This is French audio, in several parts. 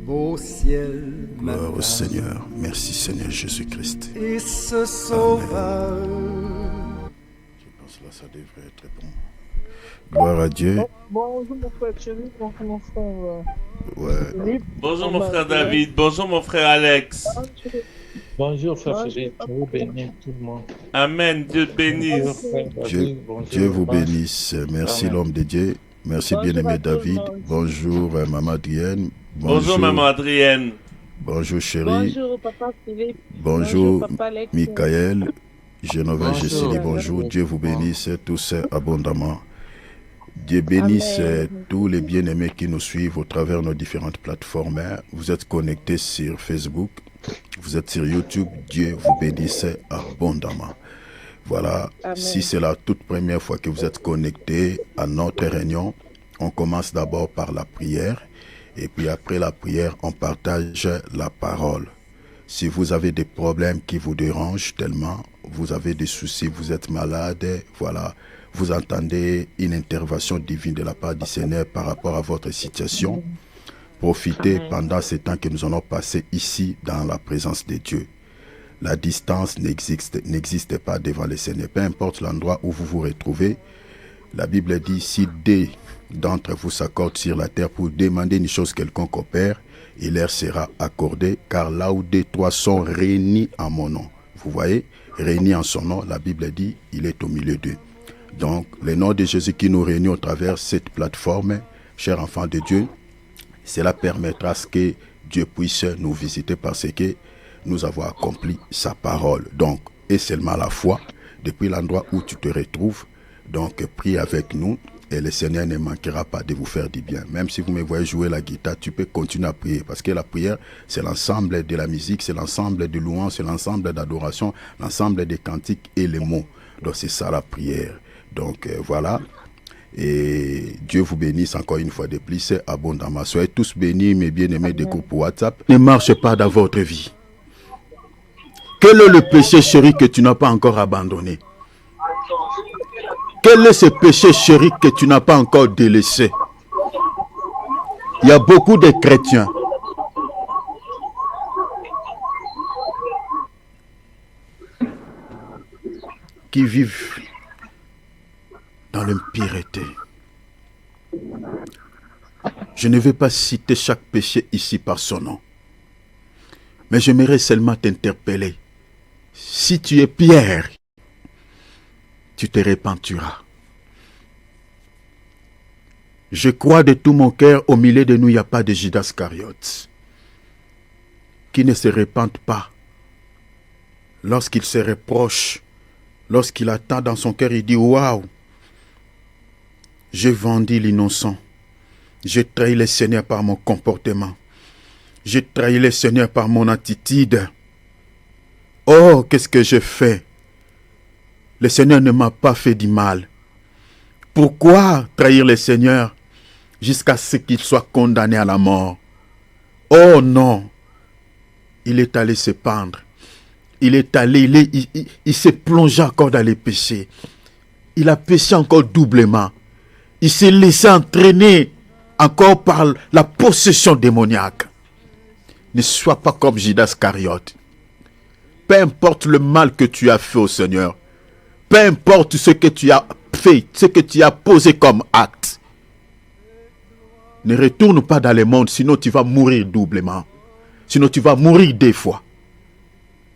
Beau ciel, Gloire au Seigneur. Merci Seigneur Jésus-Christ. Et ce sauveur. Je pense là, ça devrait être bon. Gloire à Dieu. Bonjour mon frère Thierry, bonjour mon frère Ouais. Philippe. Bonjour mon frère David, bonjour mon frère Alex. Bonjour frère Philippe, Dieu vous bénisse tout le monde. Amen, Dieu te bénisse. Bonjour, frère David, bonjour, Dieu vous Marc. bénisse. Merci Amen. l'homme de Dieu. Merci Bonjour bien-aimé à tout le David. monde. Bonjour Maman Adrienne. Bonjour maman Adrienne. Bonjour chérie. Bonjour papa Philippe. Bonjour papa Alex. Michael. Geneviève, Bonjour. Jécélie, bonjour. Dieu vous bénisse tous abondamment. Dieu bénisse Amen. tous les bien-aimés qui nous suivent au travers de nos différentes plateformes. Vous êtes connectés sur Facebook, vous êtes sur YouTube. Dieu vous bénisse abondamment. Voilà, Amen. si c'est la toute première fois que vous êtes connectés à notre réunion, on commence d'abord par la prière. Et puis après la prière, on partage la parole. Si vous avez des problèmes qui vous dérangent tellement, vous avez des soucis, vous êtes malade, voilà, vous entendez une intervention divine de la part du Seigneur par rapport à votre situation, profitez pendant ce temps que nous allons passer ici dans la présence de Dieu. La distance n'existe pas devant le Seigneur. Peu importe l'endroit où vous vous retrouvez, la Bible dit, si deux d'entre vous s'accordent sur la terre pour demander une chose quelconque au Père, il leur sera accordé, car là où deux, trois sont réunis en mon nom. Vous voyez, réunis en son nom, la Bible dit, il est au milieu d'eux. Donc, le nom de Jésus qui nous réunit au travers cette plateforme, chers enfants de Dieu, cela permettra à ce que Dieu puisse nous visiter parce que nous avons accompli sa parole. Donc, et seulement la foi, depuis l'endroit où tu te retrouves, donc prie avec nous et le Seigneur ne manquera pas de vous faire du bien. Même si vous me voyez jouer la guitare, tu peux continuer à prier parce que la prière, c'est l'ensemble de la musique, c'est l'ensemble de louanges, c'est l'ensemble d'adoration, l'ensemble des cantiques et les mots. Donc c'est ça la prière. Donc voilà. Et Dieu vous bénisse encore une fois de plus abondamment. Soyez tous bénis, mes bien-aimés des groupes WhatsApp. Ne marche pas dans votre vie. Quel est le péché chéri que tu n'as pas encore abandonné? Quel est ce péché chéri que tu n'as pas encore délaissé? Il y a beaucoup de chrétiens qui vivent dans l'impureté. Je ne vais pas citer chaque péché ici par son nom, mais j'aimerais seulement t'interpeller. Si tu es Pierre, tu te repentiras. Je crois de tout mon cœur, au milieu de nous, il n'y a pas de Judas Iscariote qui ne se repente pas. Lorsqu'il se reproche, lorsqu'il attend dans son cœur, il dit « Waouh, j'ai vendu l'innocent. J'ai trahi le Seigneur par mon comportement. J'ai trahi le Seigneur par mon attitude. Oh, qu'est-ce que j'ai fait? Le Seigneur ne m'a pas fait du mal. Pourquoi trahir le Seigneur jusqu'à ce qu'il soit condamné à la mort? Oh non! Il est allé se pendre. Il est allé, il s'est plongé encore dans les péchés. Il a péché encore doublement. Il s'est laissé entraîner encore par la possession démoniaque. Ne sois pas comme Judas Iscariote. Peu importe le mal que tu as fait au Seigneur, peu importe ce que tu as fait, ce que tu as posé comme acte, ne retourne pas dans le monde, sinon tu vas mourir doublement. Sinon tu vas mourir deux fois.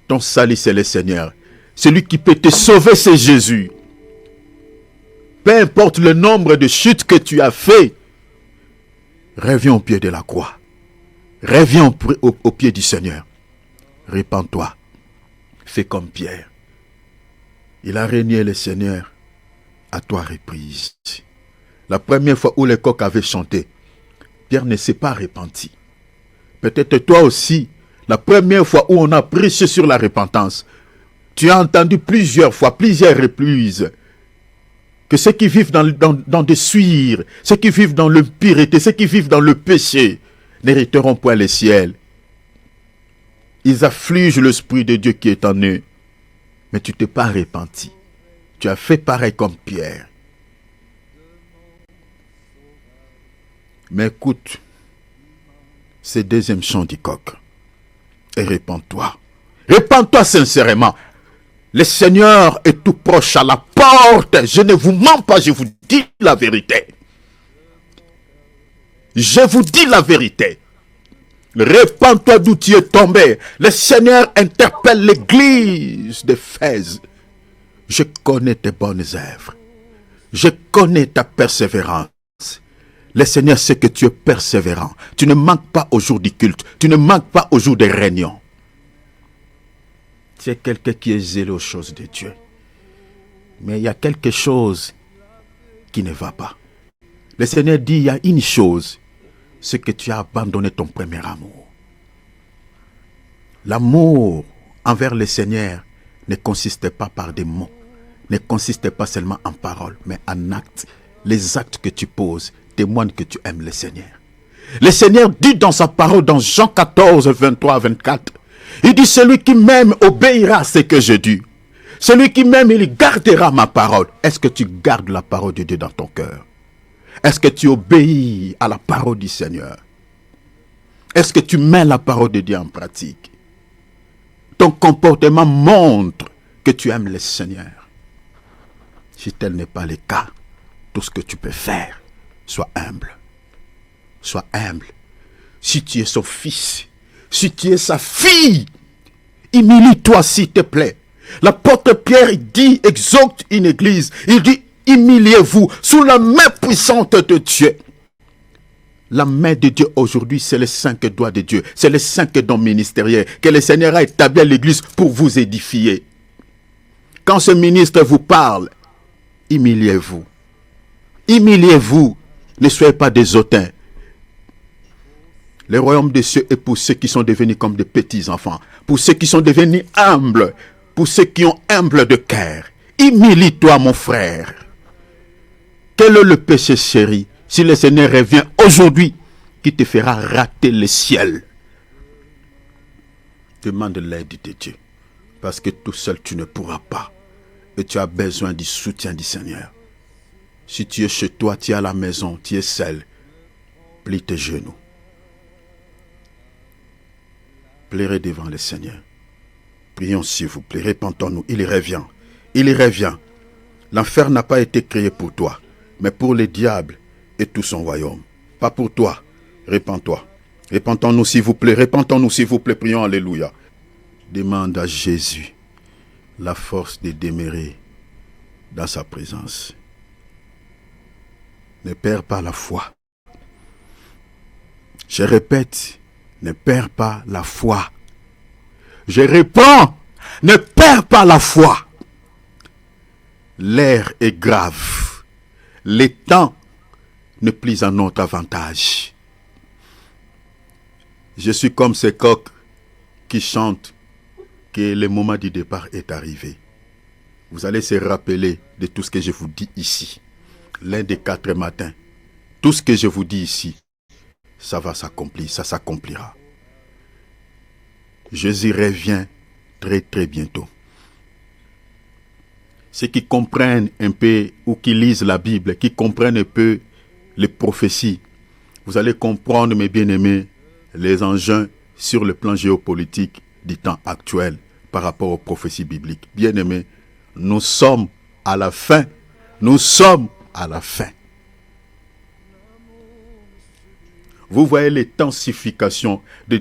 Ton salut, c'est le Seigneur. Celui qui peut te sauver, c'est Jésus. Peu importe le nombre de chutes que tu as fait, reviens au pied de la croix. Reviens au pied du Seigneur. Répands-toi. Fais comme Pierre. Il a régné le Seigneur à trois reprises. La première fois où les coqs avaient chanté, Pierre ne s'est pas repenti. Peut-être toi aussi, la première fois où on a prêché sur la repentance, tu as entendu plusieurs fois, plusieurs reprises, que ceux qui vivent dans des souillures, ceux qui vivent dans l'impureté, ceux qui vivent dans le péché, n'hériteront point le ciel. Ils affligent l'Esprit de Dieu qui est en eux. Mais tu ne t'es pas repenti. Tu as fait pareil comme Pierre. Mais écoute, ce deuxième chant du coq. Et répands-toi. Répands-toi sincèrement. Le Seigneur est tout proche à la porte. Je ne vous mens pas, je vous dis la vérité. Je vous dis la vérité. Répands-toi d'où tu es tombé. Le Seigneur interpelle l'église d'Éphèse. Je connais tes bonnes œuvres. Je connais ta persévérance. Le Seigneur sait que tu es persévérant. Tu ne manques pas au jour du culte. Tu ne manques pas au jour des réunions. Tu es quelqu'un qui est zélé aux choses de Dieu. Mais il y a quelque chose qui ne va pas. Le Seigneur dit, il y a une chose, c'est que tu as abandonné ton premier amour. L'amour envers le Seigneur ne consiste pas par des mots, ne consiste pas seulement en paroles, mais en actes. Les actes que tu poses témoignent que tu aimes le Seigneur. Le Seigneur dit dans sa parole, dans Jean 14, 23 à 24, il dit, celui qui m'aime obéira à ce que je dis. Celui qui m'aime, il gardera ma parole. Est-ce que tu gardes la parole de Dieu dans ton cœur? Est-ce que tu obéis à la parole du Seigneur? Est-ce que tu mets la parole de Dieu en pratique? Ton comportement montre que tu aimes le Seigneur. Si tel n'est pas le cas, tout ce que tu peux faire, sois humble. Sois humble. Si tu es son fils, si tu es sa fille, humilie-toi s'il te plaît. L'apôtre Pierre dit, exhorte une église, il dit, humiliez-vous sous la main puissante de Dieu. La main de Dieu aujourd'hui, c'est les 5 doigts de Dieu, c'est les 5 dons ministériels que le Seigneur a établi à l'église pour vous édifier. Quand ce ministre vous parle, humiliez-vous. Humiliez-vous, ne soyez pas des hautains. Le royaume des cieux est pour ceux qui sont devenus comme des petits enfants, pour ceux qui sont devenus humbles, pour ceux qui ont humble de cœur. Humilie-toi, mon frère. Quel est le péché, chéri, si le Seigneur revient aujourd'hui, qui te fera rater le ciel? Demande l'aide de Dieu, parce que tout seul tu ne pourras pas, et tu as besoin du soutien du Seigneur. Si tu es chez toi, tu es à la maison, tu es seul, plie tes genoux. Pleurez devant le Seigneur. Prions s'il vous plaît, répentons-nous, il revient. Il revient. L'enfer n'a pas été créé pour toi, mais pour le diable et tout son royaume. Pas pour toi. Répands-toi. Répentons-nous s'il vous plaît, répentons-nous s'il vous plaît, prions, alléluia. Demande à Jésus la force de demeurer dans sa présence. Ne perds pas la foi. Je répète, ne perds pas la foi. Je réponds, ne perds pas la foi. L'air est grave. Le temps n'est plus à notre avantage. Je suis comme ces coqs qui chantent que le moment du départ est arrivé. Vous allez se rappeler de tout ce que je vous dis ici. L'un des 4 matins. Tout ce que je vous dis ici, ça va s'accomplir, ça s'accomplira. Jésus revient très très bientôt. Ceux qui comprennent un peu ou qui lisent la Bible, qui comprennent un peu les prophéties, vous allez comprendre, mes bien-aimés, les enjeux sur le plan géopolitique du temps actuel par rapport aux prophéties bibliques. Bien-aimés, nous sommes à la fin. Nous sommes à la fin. Vous voyez les tensifications de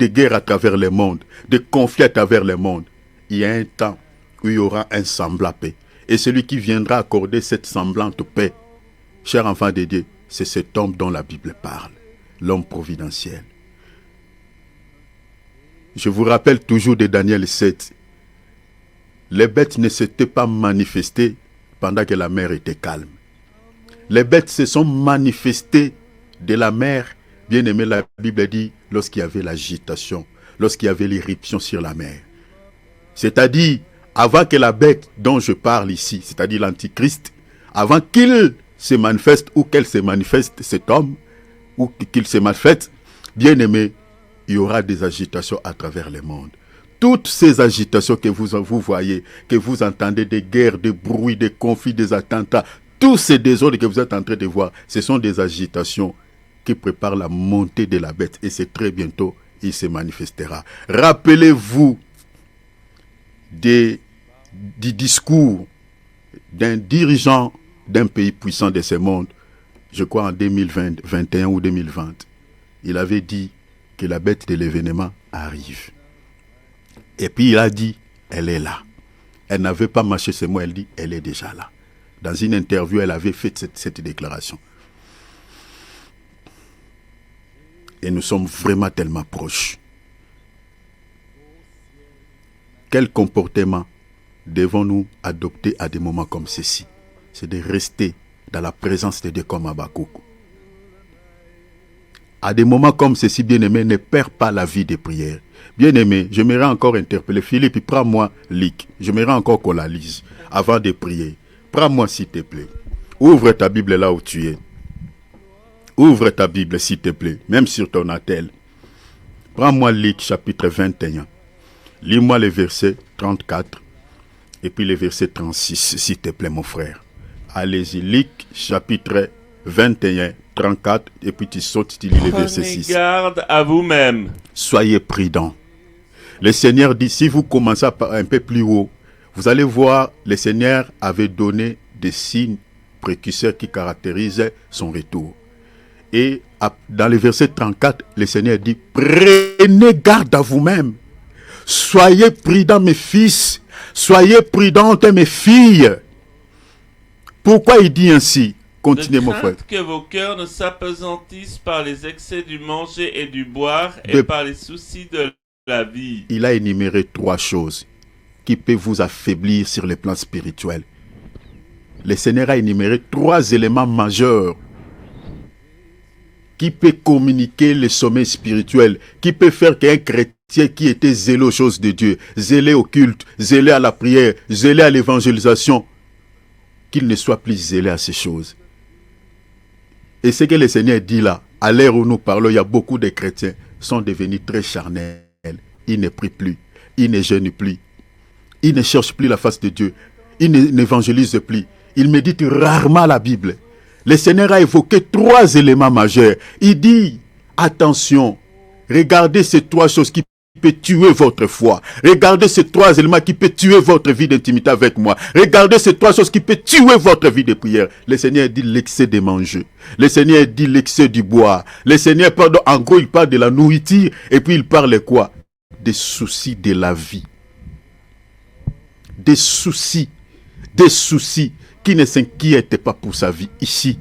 guerres à travers le monde, de conflits à travers le monde. Il y a un temps où il y aura un semblant paix. Et celui qui viendra accorder cette semblante paix, cher enfant de Dieu, c'est cet homme dont la Bible parle, l'homme providentiel. Je vous rappelle toujours de Daniel 7. Les bêtes ne s'étaient pas manifestées pendant que la mer était calme. Les bêtes se sont manifestées de la mer. Bien aimé, la Bible dit, lorsqu'il y avait l'agitation, lorsqu'il y avait l'irruption sur la mer. C'est-à-dire, avant que la bête dont je parle ici, c'est-à-dire l'Antichrist, avant qu'il se manifeste ou qu'elle se manifeste, cet homme, ou qu'il se manifeste, bien aimé, il y aura des agitations à travers le monde. Toutes ces agitations que vous voyez, que vous entendez, des guerres, des bruits, des conflits, des attentats, tous ces désordres que vous êtes en train de voir, ce sont des agitations qui prépare la montée de la bête. Et c'est très bientôt, il se manifestera. Rappelez-vous du discours d'un dirigeant d'un pays puissant de ce monde, je crois en 2021 ou 2020. Il avait dit que la bête de l'événement arrive. Et puis il a dit, elle est là. Elle n'avait pas marché ce mot, elle dit, elle est déjà là. Dans une interview, elle avait fait cette déclaration. Et nous sommes vraiment tellement proches. Quel comportement devons-nous adopter à des moments comme ceci? C'est de rester dans la présence de Dieu comme Habakkuk. À des moments comme ceci, bien-aimé, ne perds pas la vie de prière. Bien-aimé, j'aimerais encore interpeller Philippe, prends-moi Lick. J'aimerais encore qu'on la lise avant de prier. Prends-moi s'il te plaît. Ouvre ta Bible là où tu es. Ouvre ta Bible s'il te plaît, même sur ton attel. Prends-moi Lick chapitre 21. Lis-moi les versets 34 et puis les versets 36, s'il te plaît mon frère. Allez-y, Lick chapitre 21, 34 et puis tu sautes, tu lis les versets 6. Prenez garde à vous-même. Soyez prudents. Le Seigneur dit, si vous commencez un peu plus haut, vous allez voir, le Seigneur avait donné des signes précurseurs qui caractérisaient son retour. Et dans le verset 34, le Seigneur dit, prenez garde à vous-même. Soyez prudents mes fils, soyez prudentes mes filles. Pourquoi il dit ainsi? Continuez mon frère. Que vos cœurs ne s'apesantissent par les excès du manger et du boire et par les soucis de la vie. Il a énuméré 3 choses qui peuvent vous affaiblir sur le plan spirituel. Le Seigneur a énuméré 3 éléments majeurs qui peut communiquer le sommeil spirituel, qui peut faire qu'un chrétien qui était zélé aux choses de Dieu, zélé au culte, zélé à la prière, zélé à l'évangélisation, qu'il ne soit plus zélé à ces choses. Et ce que le Seigneur dit là, à l'heure où nous parlons, il y a beaucoup de chrétiens qui sont devenus très charnels. Ils ne prient plus, ils ne jeûnent plus, ils ne cherchent plus la face de Dieu, ils n'évangélisent plus, ils méditent rarement la Bible. Le Seigneur a évoqué 3 éléments majeurs. Il dit, attention, regardez ces 3 choses qui peuvent tuer votre foi. Regardez ces 3 éléments qui peuvent tuer votre vie d'intimité avec moi. Regardez ces 3 choses qui peuvent tuer votre vie de prière. Le Seigneur dit l'excès de manger. Le Seigneur dit l'excès du boire. Le Seigneur parle, en gros, il parle de la nourriture. Et puis il parle quoi? Des soucis de la vie. Des soucis qui ne s'inquiète pas pour sa vie ici.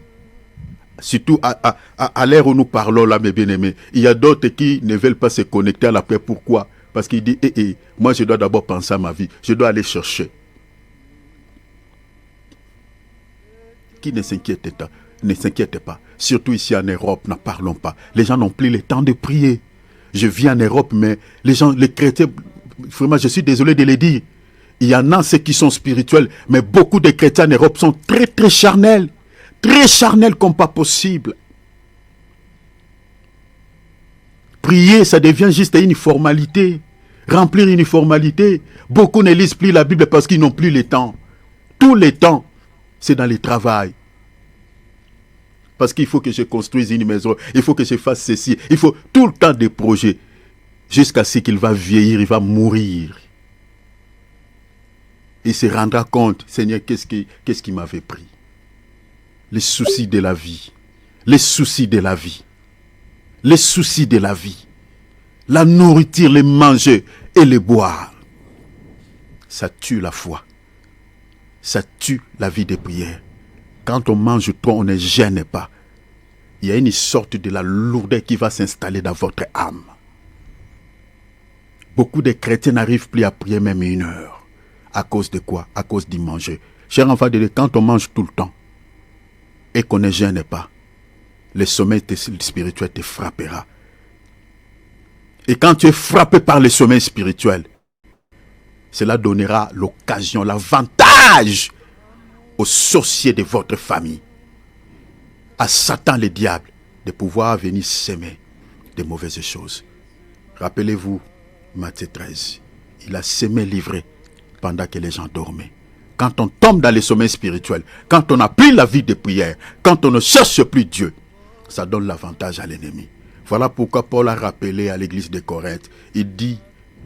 Surtout à l'ère où nous parlons là, mes bien-aimés, il y a d'autres qui ne veulent pas se connecter à la paix. Pourquoi? Parce qu'il dit, moi je dois d'abord penser à ma vie, je dois aller chercher. Qui ne s'inquiète pas. Surtout ici en Europe, n'en parlons pas. Les gens n'ont plus le temps de prier. Je vis en Europe, mais les chrétiens, vraiment, je suis désolé de le dire, il y en a ceux qui sont spirituels, mais beaucoup de chrétiens en Europe sont très très charnels comme pas possible. Prier, ça devient juste une formalité, remplir une formalité. Beaucoup ne lisent plus la Bible parce qu'ils n'ont plus le temps. Tout le temps, c'est dans le travail. Parce qu'il faut que je construise une maison, il faut que je fasse ceci, il faut tout le temps des projets, jusqu'à ce qu'il va vieillir, il va mourir. Il se rendra compte, Seigneur, qu'est-ce qui m'avait pris? Les soucis de la vie. Les soucis de la vie. Les soucis de la vie. La nourriture, les manger et les boire. Ça tue la foi. Ça tue la vie de prière. Quand on mange trop, on ne gêne pas. Il y a une sorte de la lourdeur qui va s'installer dans votre âme. Beaucoup de chrétiens n'arrivent plus à prier même 1 heure. À cause de quoi? À cause du manger. Cher enfant de Dieu, quand on mange tout le temps et qu'on ne gêne pas, le sommeil spirituel te frappera. Et quand tu es frappé par le sommeil spirituel, cela donnera l'occasion, l'avantage aux sorciers de votre famille, à Satan le diable, de pouvoir venir s'aimer de mauvaises choses. Rappelez-vous, Matthieu 13, il a semé livré pendant que les gens dormaient. Quand on tombe dans le sommeil spirituel, quand on n'a plus la vie de prière, quand on ne cherche plus Dieu, ça donne l'avantage à l'ennemi. Voilà pourquoi Paul a rappelé à l'église de Corinthe, il dit,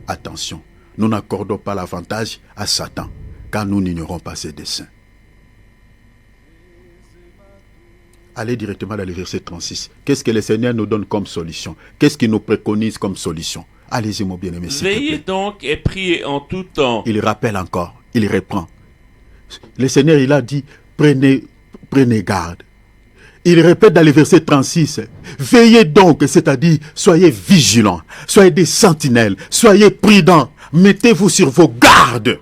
attention, nous n'accordons pas l'avantage à Satan, car nous n'ignorons pas ses desseins. Allez directement dans le verset 36. Qu'est-ce que le Seigneur nous donne comme solution? Qu'est-ce qu'il nous préconise comme solution? Allez-y, mon bien-aimé, s'il te plaît. Veillez donc et priez en tout temps. Il rappelle encore, il reprend. Le Seigneur, il a dit, prenez garde. Il répète dans le verset 36, veillez donc, c'est-à-dire, soyez vigilants, soyez des sentinelles, soyez prudents, mettez-vous sur vos gardes.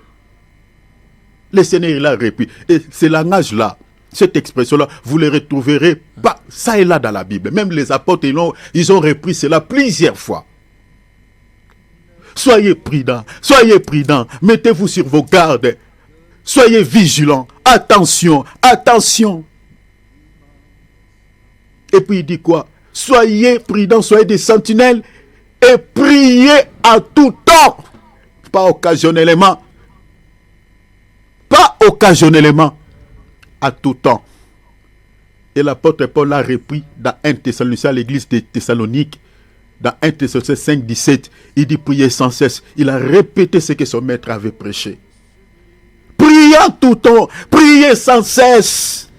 Le Seigneur, il a répété. Et ce langage-là, cette expression-là, vous le retrouverez pas ça et là dans la Bible. Même les apôtres, ils ont repris cela plusieurs fois. Soyez prudents, mettez-vous sur vos gardes, soyez vigilants, attention, attention. Et puis il dit quoi? Soyez prudents, soyez des sentinelles et priez à tout temps. Pas occasionnellement. Pas occasionnellement. À tout temps. Et l'apôtre Paul l'a repris dans 1 Thessaloniciens, à l'église de Thessalonique. Dans 1 Thessaloniciens 5, 17, il dit priez sans cesse. Il a répété ce que son maître avait prêché. Priez en tout temps, priez sans cesse.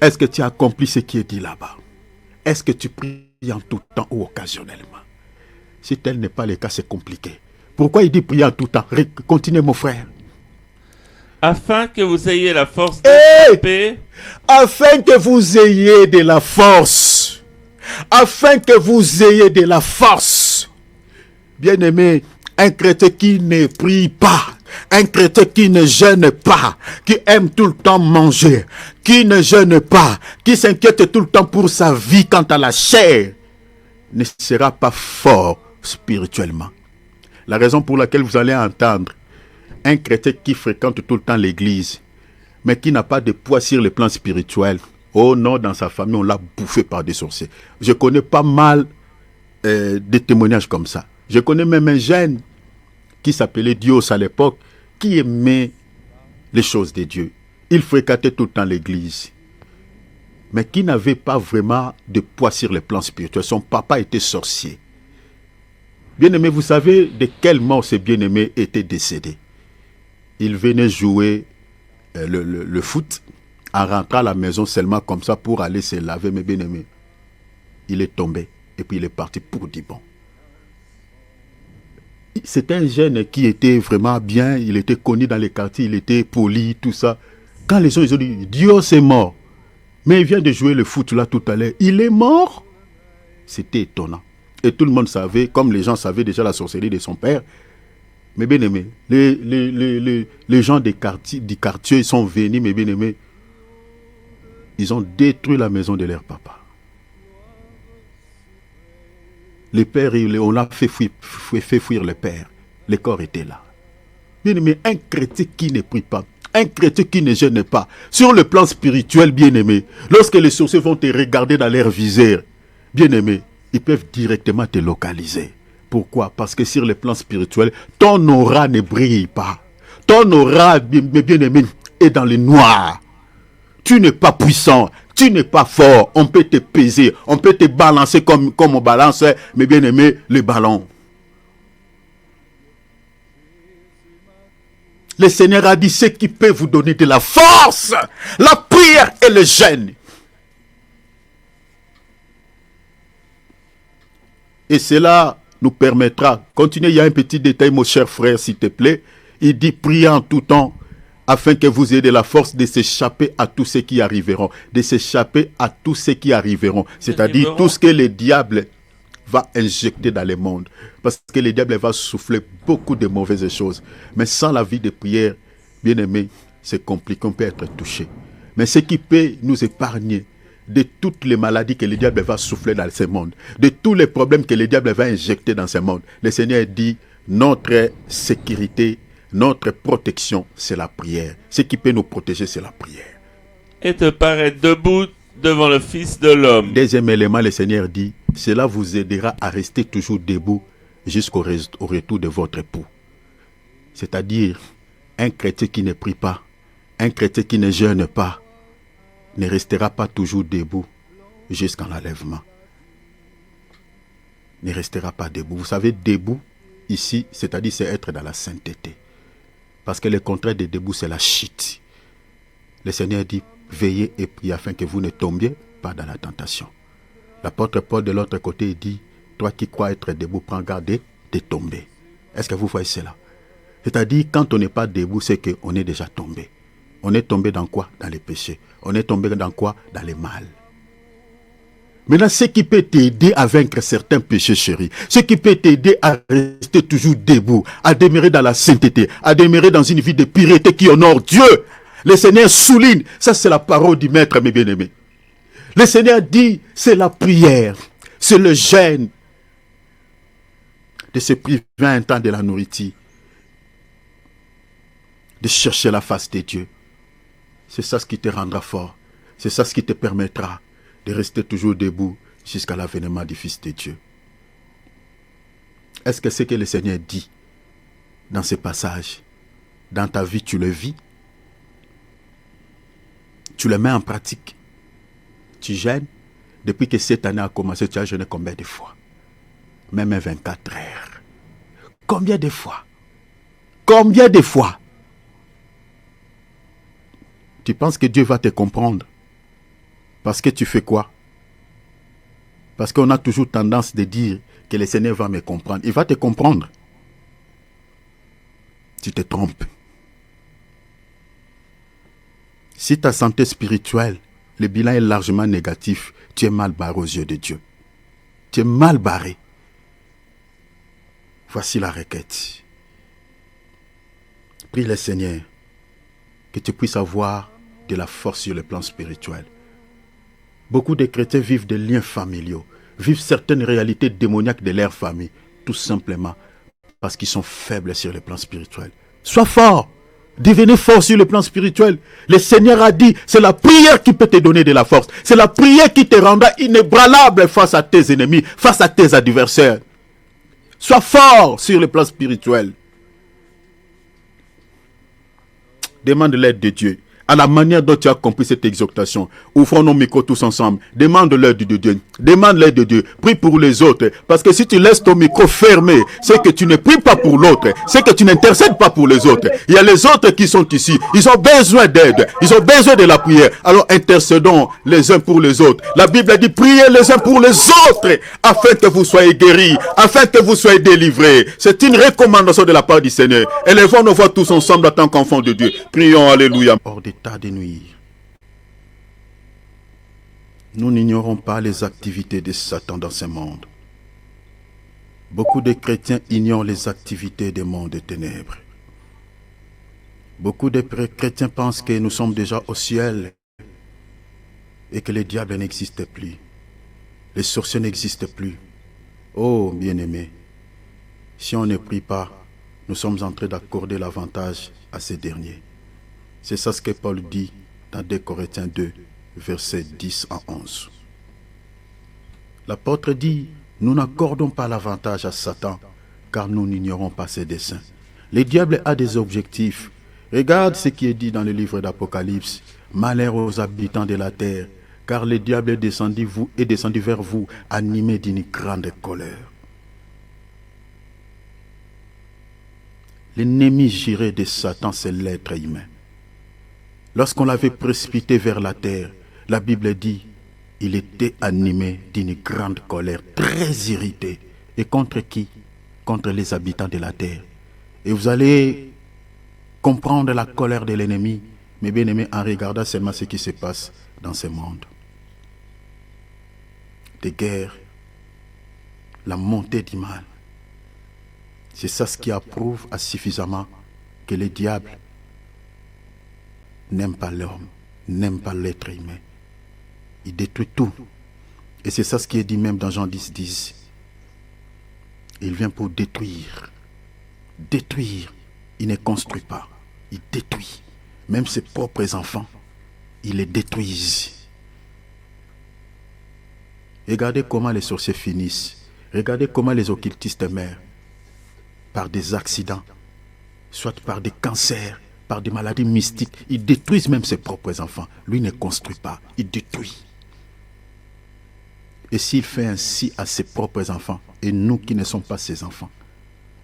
Est-ce que tu as accompli ce qui est dit là-bas? Est-ce que tu pries en tout temps ou occasionnellement? Si tel n'est pas le cas, c'est compliqué. Pourquoi il dit prier en tout temps? Continuez, mon frère. Afin que vous ayez la force d'échapper. Afin que vous ayez de la force. Afin que vous ayez de la force. Bien-aimé, un chrétien qui ne prie pas, un chrétien qui ne jeûne pas, qui aime tout le temps manger, qui ne jeûne pas, qui s'inquiète tout le temps pour sa vie quant à la chair, ne sera pas fort spirituellement. La raison pour laquelle vous allez entendre un chrétien qui fréquente tout le temps l'église, mais qui n'a pas de poids sur le plan spirituel, oh non, dans sa famille, on l'a bouffé par des sorciers. Je connais pas mal des témoignages comme ça. Je connais même un jeune qui s'appelait Dios à l'époque, qui aimait les choses de Dieu. Il fréquentait tout le temps l'église, mais qui n'avait pas vraiment de poids sur le plan spirituel. Son papa était sorcier. Bien-aimé, vous savez de quelle mort ce bien-aimé était décédé? Il venait jouer le foot en rentrant à la maison seulement comme ça pour aller se laver, mes bien-aimés. Il est tombé et puis il est parti pour du bon. C'était un jeune qui était vraiment bien, il était connu dans les quartiers, il était poli, tout ça. Quand les gens ils ont dit, Dieu c'est mort, mais il vient de jouer le foot là tout à l'heure, il est mort? C'était étonnant. Et tout le monde savait, comme les gens savaient déjà la sorcellerie de son père. Mais bien aimé, les gens du quartier, ils sont venus, mais bien aimé, ils ont détruit la maison de leur papa. Les pères, on a fait fuir le père. Le corps était là. Bien aimé, un chrétien qui ne prie pas, un chrétien qui ne jeûne pas, sur le plan spirituel, bien aimé, lorsque les sorciers vont te regarder dans leur visère, bien aimé, ils peuvent directement te localiser. Pourquoi? Parce que sur le plan spirituel, ton aura ne brille pas. Ton aura, bien aimé, est dans le noir. Tu n'es pas puissant, tu n'es pas fort. On peut te peser, on peut te balancer comme on balance, mais bien aimé, le ballon. Le Seigneur a dit, ce qui peut vous donner de la force, la prière et le jeûne. Et cela nous permettra, continuez, il y a un petit détail, mon cher frère, s'il te plaît. Il dit, priez en tout temps, afin que vous ayez de la force de s'échapper à tous ceux qui arriveront. De s'échapper à tous ceux qui arriveront. C'est-à-dire tout ce que le diable va injecter dans le monde. Parce que le diable va souffler beaucoup de mauvaises choses. Mais sans la vie de prière, bien aimé, c'est compliqué, on peut être touché. Mais ce qui peut nous épargner de toutes les maladies que le diable va souffler dans ce monde, de tous les problèmes que le diable va injecter dans ce monde, le Seigneur dit, notre sécurité, notre protection, c'est la prière. Ce qui peut nous protéger, c'est la prière. Et te paraître debout devant le Fils de l'homme. Deuxième élément, le Seigneur dit, cela vous aidera à rester toujours debout jusqu'au retour de votre époux. C'est-à-dire, Un chrétien qui ne prie pas, un chrétien qui ne jeûne pas, ne restera pas toujours debout jusqu'à l'enlèvement. Ne restera pas debout. Vous savez, debout, ici, c'est-à-dire c'est être dans la sainteté. Parce que le contraire de debout, c'est la chute. Le Seigneur dit, veillez et priez afin que vous ne tombiez pas dans la tentation. L'apôtre Paul de l'autre côté dit, toi qui crois être debout, prends garde de tomber. Est-ce que vous voyez cela? C'est-à-dire, quand on n'est pas debout, c'est qu'on est déjà tombé. On est tombé dans quoi? Dans les péchés. On est tombé dans quoi? Dans les mal. Maintenant, ce qui peut t'aider à vaincre certains péchés, chéris, ce qui peut t'aider à rester toujours debout, à demeurer dans la sainteté, à demeurer dans une vie de pureté qui honore Dieu. Le Seigneur souligne, ça c'est la parole du Maître, mes bien-aimés. Le Seigneur dit, c'est la prière, c'est le jeûne, de se priver un temps de la nourriture, de chercher la face de Dieu. C'est ça ce qui te rendra fort, c'est ça ce qui te permettra de rester toujours debout jusqu'à l'avènement du Fils de Dieu. Est-ce que ce que le Seigneur dit dans ce passage, dans ta vie, tu le vis? Tu le mets en pratique? Tu jeûnes? Depuis que cette année a commencé, tu as jeûné combien de fois? Même 24 heures. Combien de fois? Combien de fois? Tu penses que Dieu va te comprendre? Parce que tu fais quoi? Parce qu'on a toujours tendance de dire que le Seigneur va me comprendre. Il va te comprendre. Tu te trompes. Si ta santé spirituelle, le bilan est largement négatif, tu es mal barré aux yeux de Dieu. Tu es mal barré. Voici la requête. Prie le Seigneur que tu puisses avoir de la force sur le plan spirituel. Beaucoup de chrétiens vivent des liens familiaux, vivent certaines réalités démoniaques de leur famille, tout simplement parce qu'ils sont faibles sur le plan spirituel. Sois fort, devenez fort sur le plan spirituel. Le Seigneur a dit, c'est la prière qui peut te donner de la force. C'est la prière qui te rendra inébranlable face à tes ennemis, face à tes adversaires. Sois fort sur le plan spirituel. Demande l'aide de Dieu. À la manière dont tu as compris cette exhortation, ouvrons nos micros tous ensemble. Demande l'aide de Dieu. Demande l'aide de Dieu. Prie pour les autres. Parce que si tu laisses ton micro fermé, c'est que tu ne pries pas pour l'autre. C'est que tu n'intercèdes pas pour les autres. Il y a les autres qui sont ici. Ils ont besoin d'aide. Ils ont besoin de la prière. Alors intercédons les uns pour les autres. La Bible dit, priez les uns pour les autres afin que vous soyez guéris, afin que vous soyez délivrés. C'est une recommandation de la part du Seigneur. Élevons nos voix tous ensemble en tant qu'enfants de Dieu. Prions, alléluia. Hors d'état de nuire. Nous n'ignorons pas les activités de Satan dans ce monde. Beaucoup de chrétiens ignorent les activités des mondes des ténèbres. Beaucoup de chrétiens pensent que nous sommes déjà au ciel et que le diable n'existe plus. Les sorciers n'existent plus. Oh, bien-aimés, si on ne prie pas, nous sommes en train d'accorder l'avantage à ces derniers. C'est ça ce que Paul dit dans 2 Corinthiens 2, versets 10 à 11. L'apôtre dit, nous n'accordons pas l'avantage à Satan, car nous n'ignorons pas ses desseins. Le diable a des objectifs. Regarde ce qui est dit dans le livre d'Apocalypse. Malheur aux habitants de la terre, car le diable est descendu vers vous, animé d'une grande colère. L'ennemi juré de Satan, c'est l'être humain. Lorsqu'on l'avait précipité vers la terre, la Bible dit, il était animé d'une grande colère, très irrité. Et contre qui? Contre les habitants de la terre. Et vous allez comprendre la colère de l'ennemi, mes bien-aimés, en regardant seulement ce qui se passe dans ce monde. Des guerres, la montée du mal. C'est ça ce qui approuve suffisamment que le diable n'aime pas l'homme, n'aime pas l'être humain. Il détruit tout. Et c'est ça ce qui est dit même dans Jean 10, 10. Il vient pour détruire. Détruire. Il ne construit pas. Il détruit. Même ses propres enfants, il les détruit. Regardez comment les sorciers finissent. Regardez comment les occultistes meurent. Par des accidents, soit par des cancers, par des maladies mystiques. Ils détruisent même ses propres enfants. Lui ne construit pas, il détruit. Et s'il fait ainsi à ses propres enfants, et nous qui ne sommes pas ses enfants,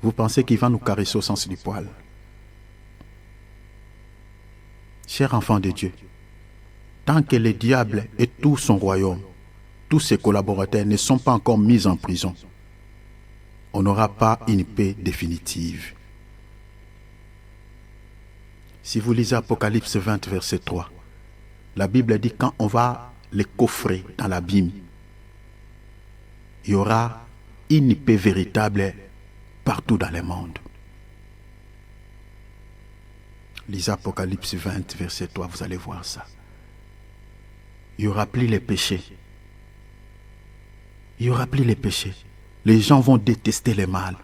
vous pensez qu'il va nous caresser au sens du poil? Chers enfants de Dieu, tant que le diable et tout son royaume, tous ses collaborateurs ne sont pas encore mis en prison, on n'aura pas une paix définitive. Si vous lisez Apocalypse 20, verset 3, la Bible dit quand on va les coffrer dans l'abîme, il y aura une paix véritable partout dans le monde. Lisez Apocalypse 20, verset 3, vous allez voir ça. Il n'y aura plus les péchés. Il n'y aura plus les péchés. Les gens vont détester le mal.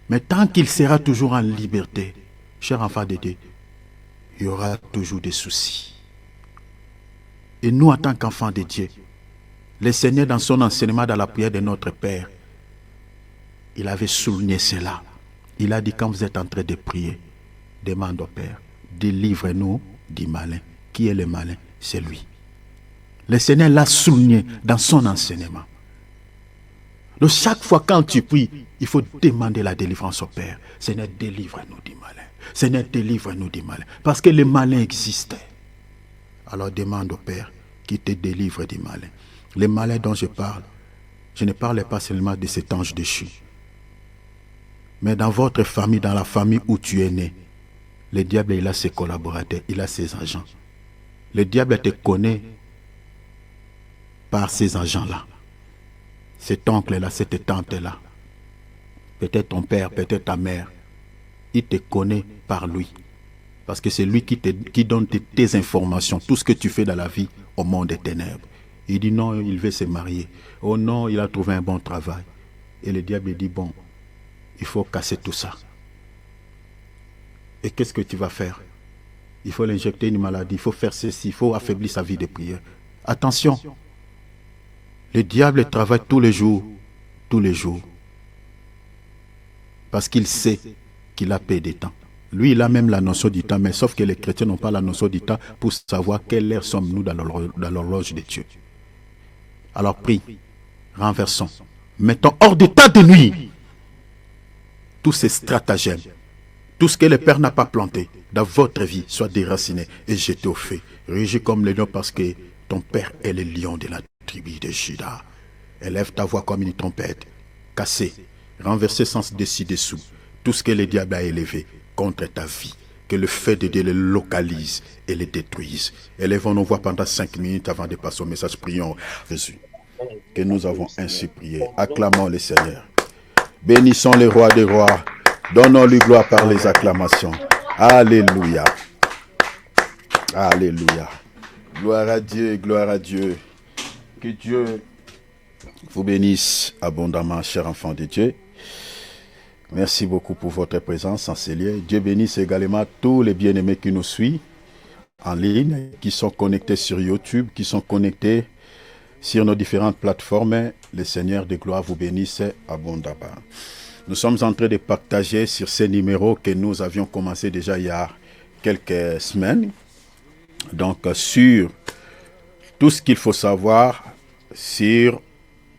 Mais tant qu'il sera toujours en liberté, cher enfant de Dieu, il y aura toujours des soucis. Et nous, en tant qu'enfants de Dieu, le Seigneur, dans son enseignement dans la prière de notre Père, il avait souligné cela. Il a dit, quand vous êtes en train de prier, demande au Père, délivre-nous du malin. Qui est le malin? C'est lui. Le Seigneur l'a souligné dans son enseignement. Donc chaque fois quand tu pries, il faut demander la délivrance au Père. Seigneur, délivre-nous du malin. Seigneur, délivre-nous du malin. Parce que le malin existait. Alors demande au Père qui te délivre du malin. Le malin dont je parle, je ne parle pas seulement de cet ange déchu. Mais dans votre famille, dans la famille où tu es né, le diable, il a ses collaborateurs, il a ses agents. Le diable te connaît par ces agents-là. Cet oncle-là, cette tante-là. Peut-être ton père, peut-être ta mère. Il te connaît par lui. Parce que c'est lui qui donne tes informations, tout ce que tu fais dans la vie au monde des ténèbres. Il dit non, il veut se marier. Oh non, il a trouvé un bon travail. Et le diable dit bon, il faut casser tout ça. Et qu'est-ce que tu vas faire? Il faut l'injecter une maladie, il faut faire ceci, il faut affaiblir sa vie de prière. Attention, le diable travaille tous les jours. Parce qu'il sait qu'il a peu de temps. Lui, il a même la notion du temps, mais sauf que les chrétiens n'ont pas la notion du temps pour savoir quelle heure sommes-nous dans l'horloge de Dieu. Alors prie, renversons, mettons hors d'état de nuit tous ces stratagèmes, tout ce que le Père n'a pas planté dans votre vie soit déraciné et jeté au feu. Rugis comme le lion parce que ton Père est le lion de la tribu de Juda. Élève ta voix comme une trompette, cassez, renversez sans dessus-dessous tout ce que le diable a élevé contre ta vie. Que le feu de Dieu le localise et le détruise. Élevons nos voix pendant 5 minutes avant de passer au message. Prions Jésus, que nous avons ainsi prié. Acclamons le Seigneur. Bénissons le roi des rois. Donnons-lui gloire par les acclamations. Alléluia. Alléluia. Gloire à Dieu, gloire à Dieu. Que Dieu vous bénisse abondamment, chers enfants de Dieu. Merci beaucoup pour votre présence en ces lieux. Dieu bénisse également tous les bien-aimés qui nous suivent en ligne, qui sont connectés sur YouTube, qui sont connectés sur nos différentes plateformes. Le Seigneur de gloire vous bénisse abondamment. Nous sommes en train de partager sur ces numéros que nous avions commencé déjà il y a quelques semaines. Donc sur tout ce qu'il faut savoir sur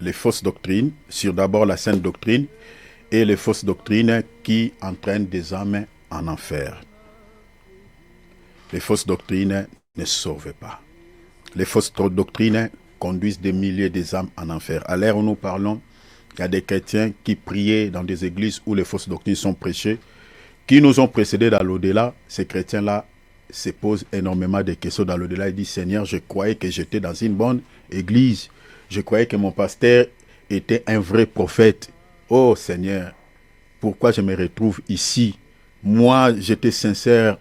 les fausses doctrines, sur d'abord la sainte doctrine, et les fausses doctrines qui entraînent des âmes en enfer. Les fausses doctrines ne sauvent pas. Les fausses doctrines conduisent des milliers d'âmes en enfer. À l'ère où nous parlons, il y a des chrétiens qui priaient dans des églises où les fausses doctrines sont prêchées, qui nous ont précédés dans l'au-delà. Ces chrétiens-là se posent énormément de questions dans l'au-delà. Ils disent, Seigneur, je croyais que j'étais dans une bonne église. Je croyais que mon pasteur était un vrai prophète. Oh Seigneur, pourquoi je me retrouve ici? Moi, j'étais sincère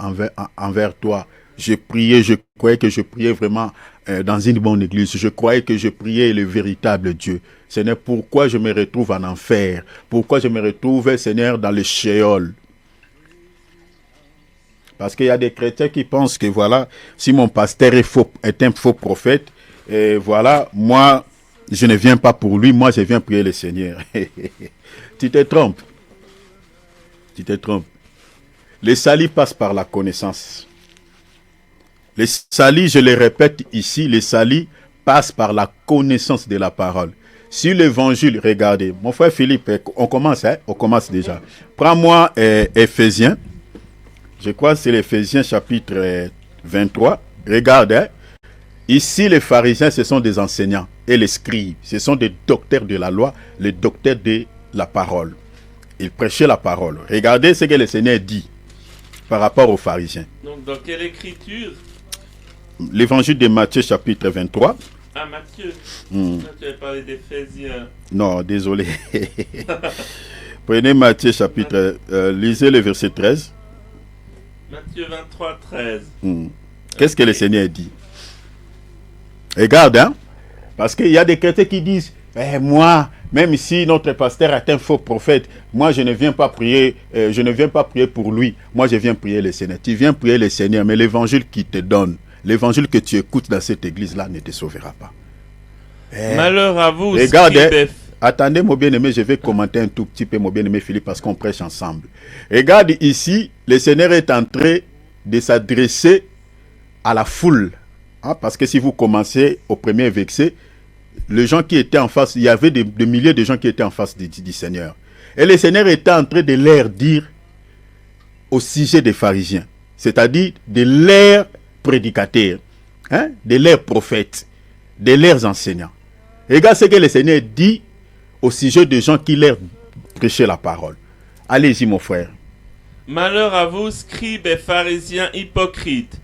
envers toi. Je priais, je croyais que je priais vraiment dans une bonne église. Je croyais que je priais le véritable Dieu. Seigneur, pourquoi je me retrouve en enfer? Pourquoi je me retrouve, Seigneur, dans le Sheol? Parce qu'il y a des chrétiens qui pensent que voilà, si mon pasteur est un faux prophète, et voilà, moi, je ne viens pas pour lui, moi je viens prier le Seigneur. Tu te trompes. Tu te trompes. Les salis passent par la connaissance. Les salis, je le répète ici, les salis passent par la connaissance de la parole. Sur l'évangile, regardez, mon frère Philippe, on commence déjà. Prends-moi Éphésiens. Je crois que c'est l'Éphésiens chapitre 23. Regarde, hein. Ici, les pharisiens, ce sont des enseignants. Et les scribes, ce sont des docteurs de la loi, les docteurs de la parole. Ils prêchaient la parole. Regardez ce que le Seigneur dit par rapport aux pharisiens. Donc, dans quelle écriture? L'évangile de Matthieu, chapitre 23. Ah, Matthieu. Tu avais parlé d'Éphésiens. Non, désolé. Prenez Matthieu, chapitre... lisez le verset 13. Matthieu 23, 13. Qu'est-ce que le Seigneur dit? Regarde, hein. Parce qu'il y a des chrétiens qui disent, moi, même si notre pasteur est un faux prophète, moi je ne viens pas prier, pour lui. Moi je viens prier le Seigneur. Tu viens prier le Seigneur, mais l'évangile qu'il te donne, l'évangile que tu écoutes dans cette église-là ne te sauvera pas. Malheur à vous, regarde, attendez mon bien-aimé, je vais commenter un tout petit peu mon bien-aimé Philippe parce qu'on prêche ensemble. Regarde ici, le Seigneur est en train de s'adresser à la foule. Parce que si vous commencez au premier verset, les gens qui étaient en face, il y avait des milliers de gens qui étaient en face du Seigneur. Et le Seigneur était en train de leur dire au sujet des pharisiens, c'est-à-dire de leurs prédicateurs, de leurs prophètes, de leurs enseignants. Regarde ce que le Seigneur dit au sujet des gens qui leur prêchaient la parole. Allez-y mon frère. Malheur à vous, scribes et pharisiens hypocrites.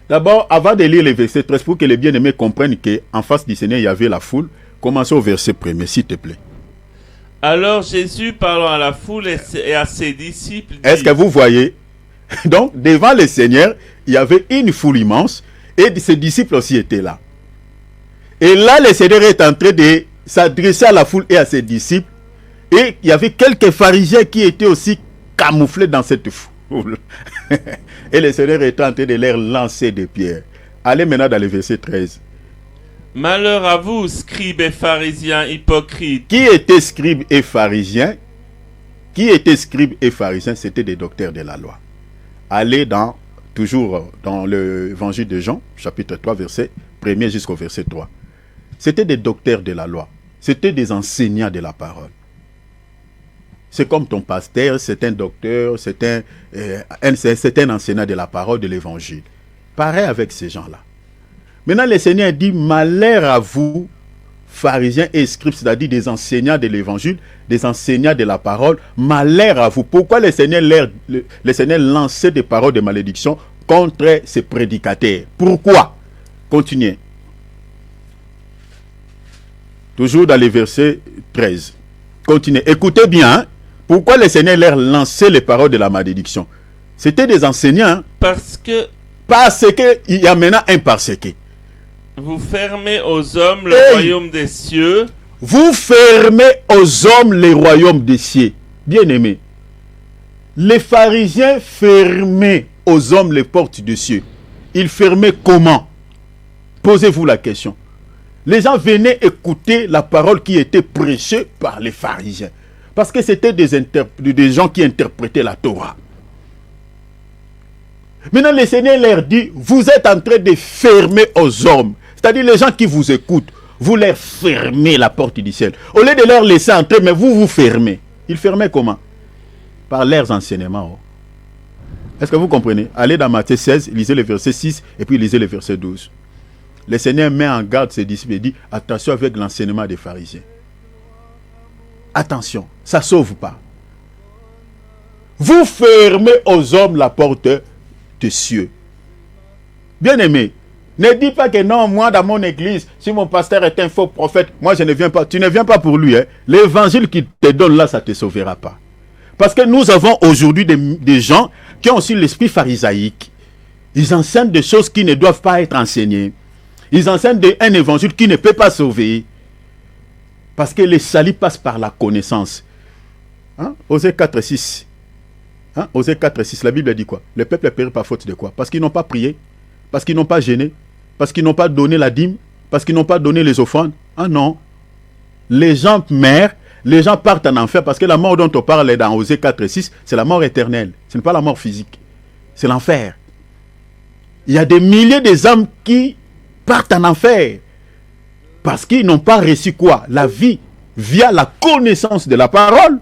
D'abord, avant de lire les versets 13, pour que les bien-aimés comprennent qu'en face du Seigneur, il y avait la foule, commencez au verset 1er, s'il te plaît. Alors Jésus, parlant à la foule et à ses disciples, dit... Est-ce que vous voyez? Donc, devant le Seigneur, il y avait une foule immense et ses disciples aussi étaient là. Et là, le Seigneur est en train de s'adresser à la foule et à ses disciples. Et il y avait quelques pharisiens qui étaient aussi camouflés dans cette foule. Et le Seigneur est en train de leur lancer des pierres. Allez maintenant dans le verset 13. Malheur à vous, scribes et pharisiens hypocrites. Qui étaient scribes et pharisiens? Qui étaient scribes et pharisiens? C'était des docteurs de la loi. Allez toujours dans l'évangile de Jean, chapitre 3, verset 1er jusqu'au verset 3. C'était des docteurs de la loi. C'était des enseignants de la parole. C'est comme ton pasteur, c'est un docteur, c'est un enseignant de la parole, de l'évangile. Pareil avec ces gens-là. Maintenant, le Seigneur dit, malheur à vous, pharisiens et scribes, c'est-à-dire des enseignants de l'évangile, des enseignants de la parole, malheur à vous. Pourquoi le Seigneur lançait des paroles de malédiction contre ses prédicateurs? Pourquoi? Continuez. Toujours dans le verset 13. Continuez. Écoutez bien, pourquoi le Seigneur leur lançait les paroles de la malédiction? C'était des enseignants. Parce que il y a maintenant un parce que. Vous fermez aux hommes le royaume des cieux. Vous fermez aux hommes le royaume des cieux. Bien-aimés, les pharisiens fermaient aux hommes les portes des cieux. Ils fermaient comment? Posez-vous la question. Les gens venaient écouter la parole qui était prêchée par les pharisiens. Parce que c'était des gens qui interprétaient la Torah. Maintenant, le Seigneur leur dit, vous êtes en train de fermer aux hommes. C'est-à-dire les gens qui vous écoutent, vous leur fermez la porte du ciel. Au lieu de leur laisser entrer, mais vous fermez. Ils fermaient comment? Par leurs enseignements. Est-ce que vous comprenez? Allez dans Matthieu 16, lisez le verset 6 et puis lisez le verset 12. Le Seigneur met en garde ses disciples et dit, attention avec l'enseignement des pharisiens. Attention, ça ne sauve pas. Vous fermez aux hommes la porte des cieux. Bien-aimé, ne dis pas que non, moi dans mon église, si mon pasteur est un faux prophète, moi je ne viens pas. Tu ne viens pas pour lui. L'évangile qu'il te donne là, ça ne te sauvera pas. Parce que nous avons aujourd'hui des gens qui ont aussi l'esprit pharisaïque. Ils enseignent des choses qui ne doivent pas être enseignées. Ils enseignent un évangile qui ne peut pas sauver. Parce que le salut passe par la connaissance. Osée 4, 6. Osée 4, 6, la Bible dit quoi? Le peuple est péri par faute de quoi? Parce qu'ils n'ont pas prié, parce qu'ils n'ont pas gêné, parce qu'ils n'ont pas donné la dîme, parce qu'ils n'ont pas donné les offrandes. Ah non. Les gens meurent les gens partent en enfer parce que la mort dont on parle dans Osée 4 et 6, c'est la mort éternelle. Ce n'est pas la mort physique. C'est l'enfer. Il y a des milliers d'âmes qui partent en enfer parce qu'ils n'ont pas reçu quoi? La vie via la connaissance de la parole.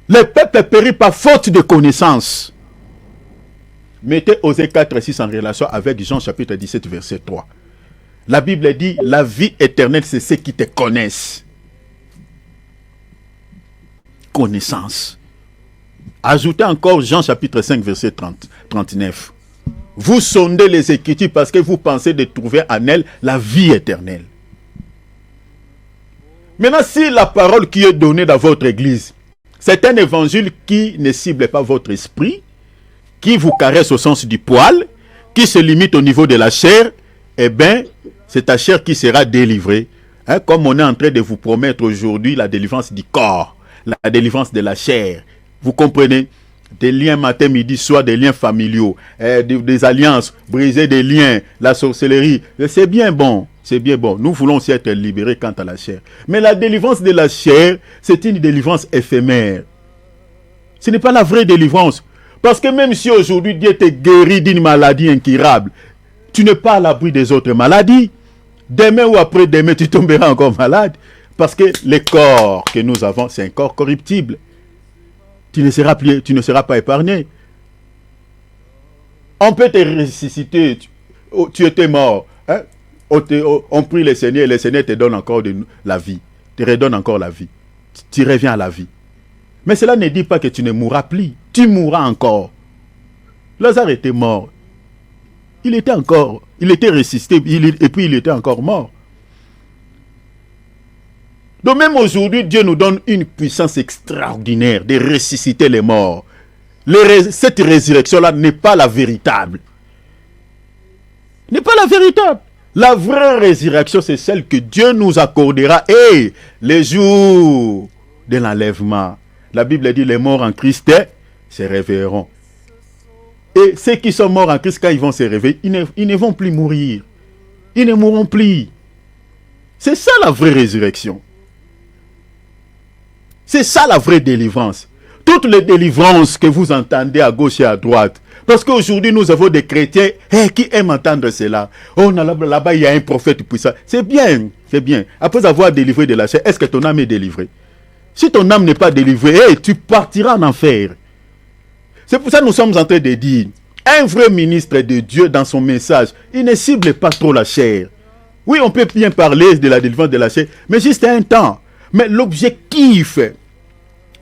Le peuple périt par faute de connaissance. Mettez Osée 4 et 6 en relation avec Jean chapitre 17 verset 3. La Bible dit, la vie éternelle, c'est ceux qui te connaissent. Connaissance. Ajoutez encore Jean chapitre 5 verset 39. Vous sondez les Écritures parce que vous pensez de trouver en elles la vie éternelle. Maintenant, si la parole qui est donnée dans votre église, c'est un évangile qui ne cible pas votre esprit, qui vous caresse au sens du poil, qui se limite au niveau de la chair, eh bien, c'est ta chair qui sera délivrée. Hein, comme on est en train de vous promettre aujourd'hui la délivrance du corps, la délivrance de la chair. Vous comprenez? Des liens matin, midi, soir, des liens familiaux, des alliances, briser des liens, la sorcellerie. C'est bien bon, c'est bien bon. Nous voulons aussi être libérés quant à la chair. Mais la délivrance de la chair, c'est une délivrance éphémère. Ce n'est pas la vraie délivrance. Parce que même si aujourd'hui Dieu te guérit d'une maladie incurable, tu n'es pas à l'abri des autres maladies. Demain ou après-demain, tu tomberas encore malade. Parce que le corps que nous avons, c'est un corps corruptible. Tu ne seras pas épargné. On peut te ressusciter. Tu étais mort. Hein? On prie le Seigneur et le Seigneur te donne encore la vie. Te redonne encore la vie. Tu reviens à la vie. Mais cela ne dit pas que tu ne mourras plus. Tu mourras encore. Lazare était mort. Il était ressuscité et puis il était encore mort. Donc même aujourd'hui, Dieu nous donne une puissance extraordinaire de ressusciter les morts. Cette résurrection-là n'est pas la véritable. N'est pas la véritable. La vraie résurrection, c'est celle que Dieu nous accordera. Et les jours de l'enlèvement. La Bible dit, les morts en Christ se réveilleront. Et ceux qui sont morts en Christ, quand ils vont se réveiller, ils ne vont plus mourir. Ils ne mourront plus. C'est ça la vraie résurrection. C'est ça la vraie délivrance. Toutes les délivrances que vous entendez à gauche et à droite. Parce qu'aujourd'hui, nous avons des chrétiens qui aiment entendre cela. Oh, là-bas, il y a un prophète puissant. C'est bien, c'est bien. Après avoir délivré de la chair, est-ce que ton âme est délivrée? Si ton âme n'est pas délivrée, tu partiras en enfer. C'est pour ça que nous sommes en train de dire, un vrai ministre de Dieu dans son message, il ne cible pas trop la chair. Oui, on peut bien parler de la délivrance de la chair, mais juste un temps. Mais l'objectif,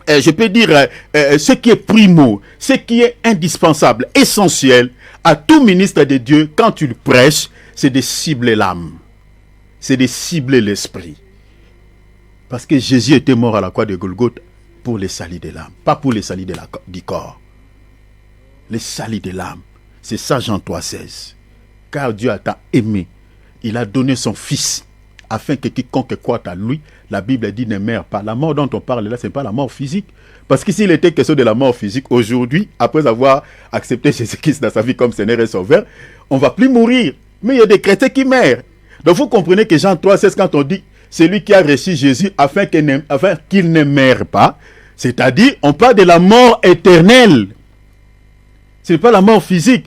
je peux dire, ce qui est primo, ce qui est indispensable, essentiel à tout ministre de Dieu, quand tu le prêches, c'est de cibler l'âme. C'est de cibler l'esprit. Parce que Jésus était mort à la croix de Golgotha pour les salis de l'âme, pas pour les salis du corps. Les salis de l'âme. C'est ça Jean 3,16. Car Dieu a tant aimé, il a donné son Fils, afin que quiconque croit à lui, la Bible dit ne meurt pas. La mort dont on parle là, ce n'est pas la mort physique. Parce que s'il était question de la mort physique, aujourd'hui, après avoir accepté Jésus-Christ dans sa vie comme Seigneur et Sauveur, on ne va plus mourir. Mais il y a des chrétiens qui meurent. Donc vous comprenez que Jean 3,16, quand on dit celui qui a reçu Jésus afin qu'il ne meure pas, c'est-à-dire on parle de la mort éternelle. Ce n'est pas la mort physique.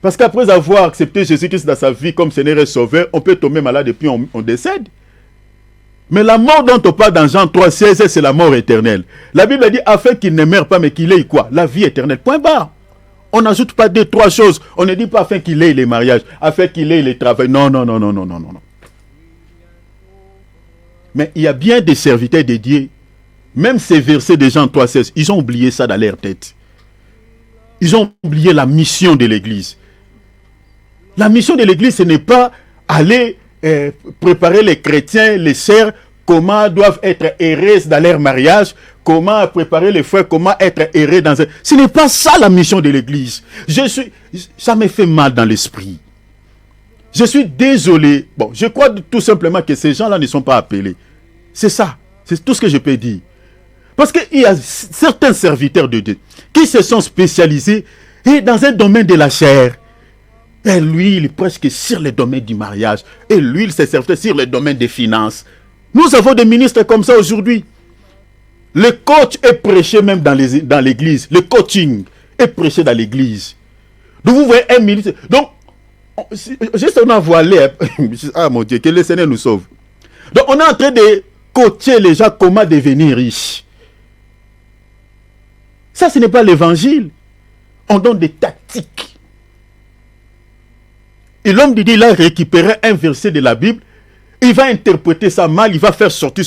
Parce qu'après avoir accepté Jésus-Christ dans sa vie comme Seigneur et Sauveur, on peut tomber malade et puis on décède. Mais la mort dont on parle dans Jean 3,16, c'est la mort éternelle. La Bible dit afin qu'il ne meure pas, mais qu'il ait quoi? La vie éternelle. Point barre. On n'ajoute pas deux, trois choses. On ne dit pas afin qu'il ait les mariages, afin qu'il ait les travaux. Non. Mais il y a bien des serviteurs dédiés. Même ces versets de Jean 3,16, ils ont oublié ça dans leur tête. Ils ont oublié la mission de l'Église. La mission de l'Église, ce n'est pas aller préparer les chrétiens, les sœurs, comment doivent être heureuses dans leur mariage, comment préparer les frères, comment être heureux dans un... Ce n'est pas ça la mission de l'Église. Ça me fait mal dans l'esprit. Je suis désolé. Bon, je crois tout simplement que ces gens-là ne sont pas appelés. C'est ça. C'est tout ce que je peux dire. Parce qu'il y a certains serviteurs de Dieu qui se sont spécialisés dans un domaine de la chair. Et lui, il est presque sur le domaine du mariage. Et lui, il se servait sur le domaine des finances. Nous avons des ministres comme ça aujourd'hui. Le coach est prêché même dans l'église. Le coaching est prêché dans l'église. Donc vous voyez un ministre. Donc, juste on a voilé. Ah mon Dieu, que le Seigneur nous sauve. Donc on est en train de coacher les gens comment devenir riches. Ça, ce n'est pas l'évangile. On donne des tactiques. Et l'homme de Dieu, il a récupéré un verset de la Bible. Il va interpréter ça mal. Il va faire sortir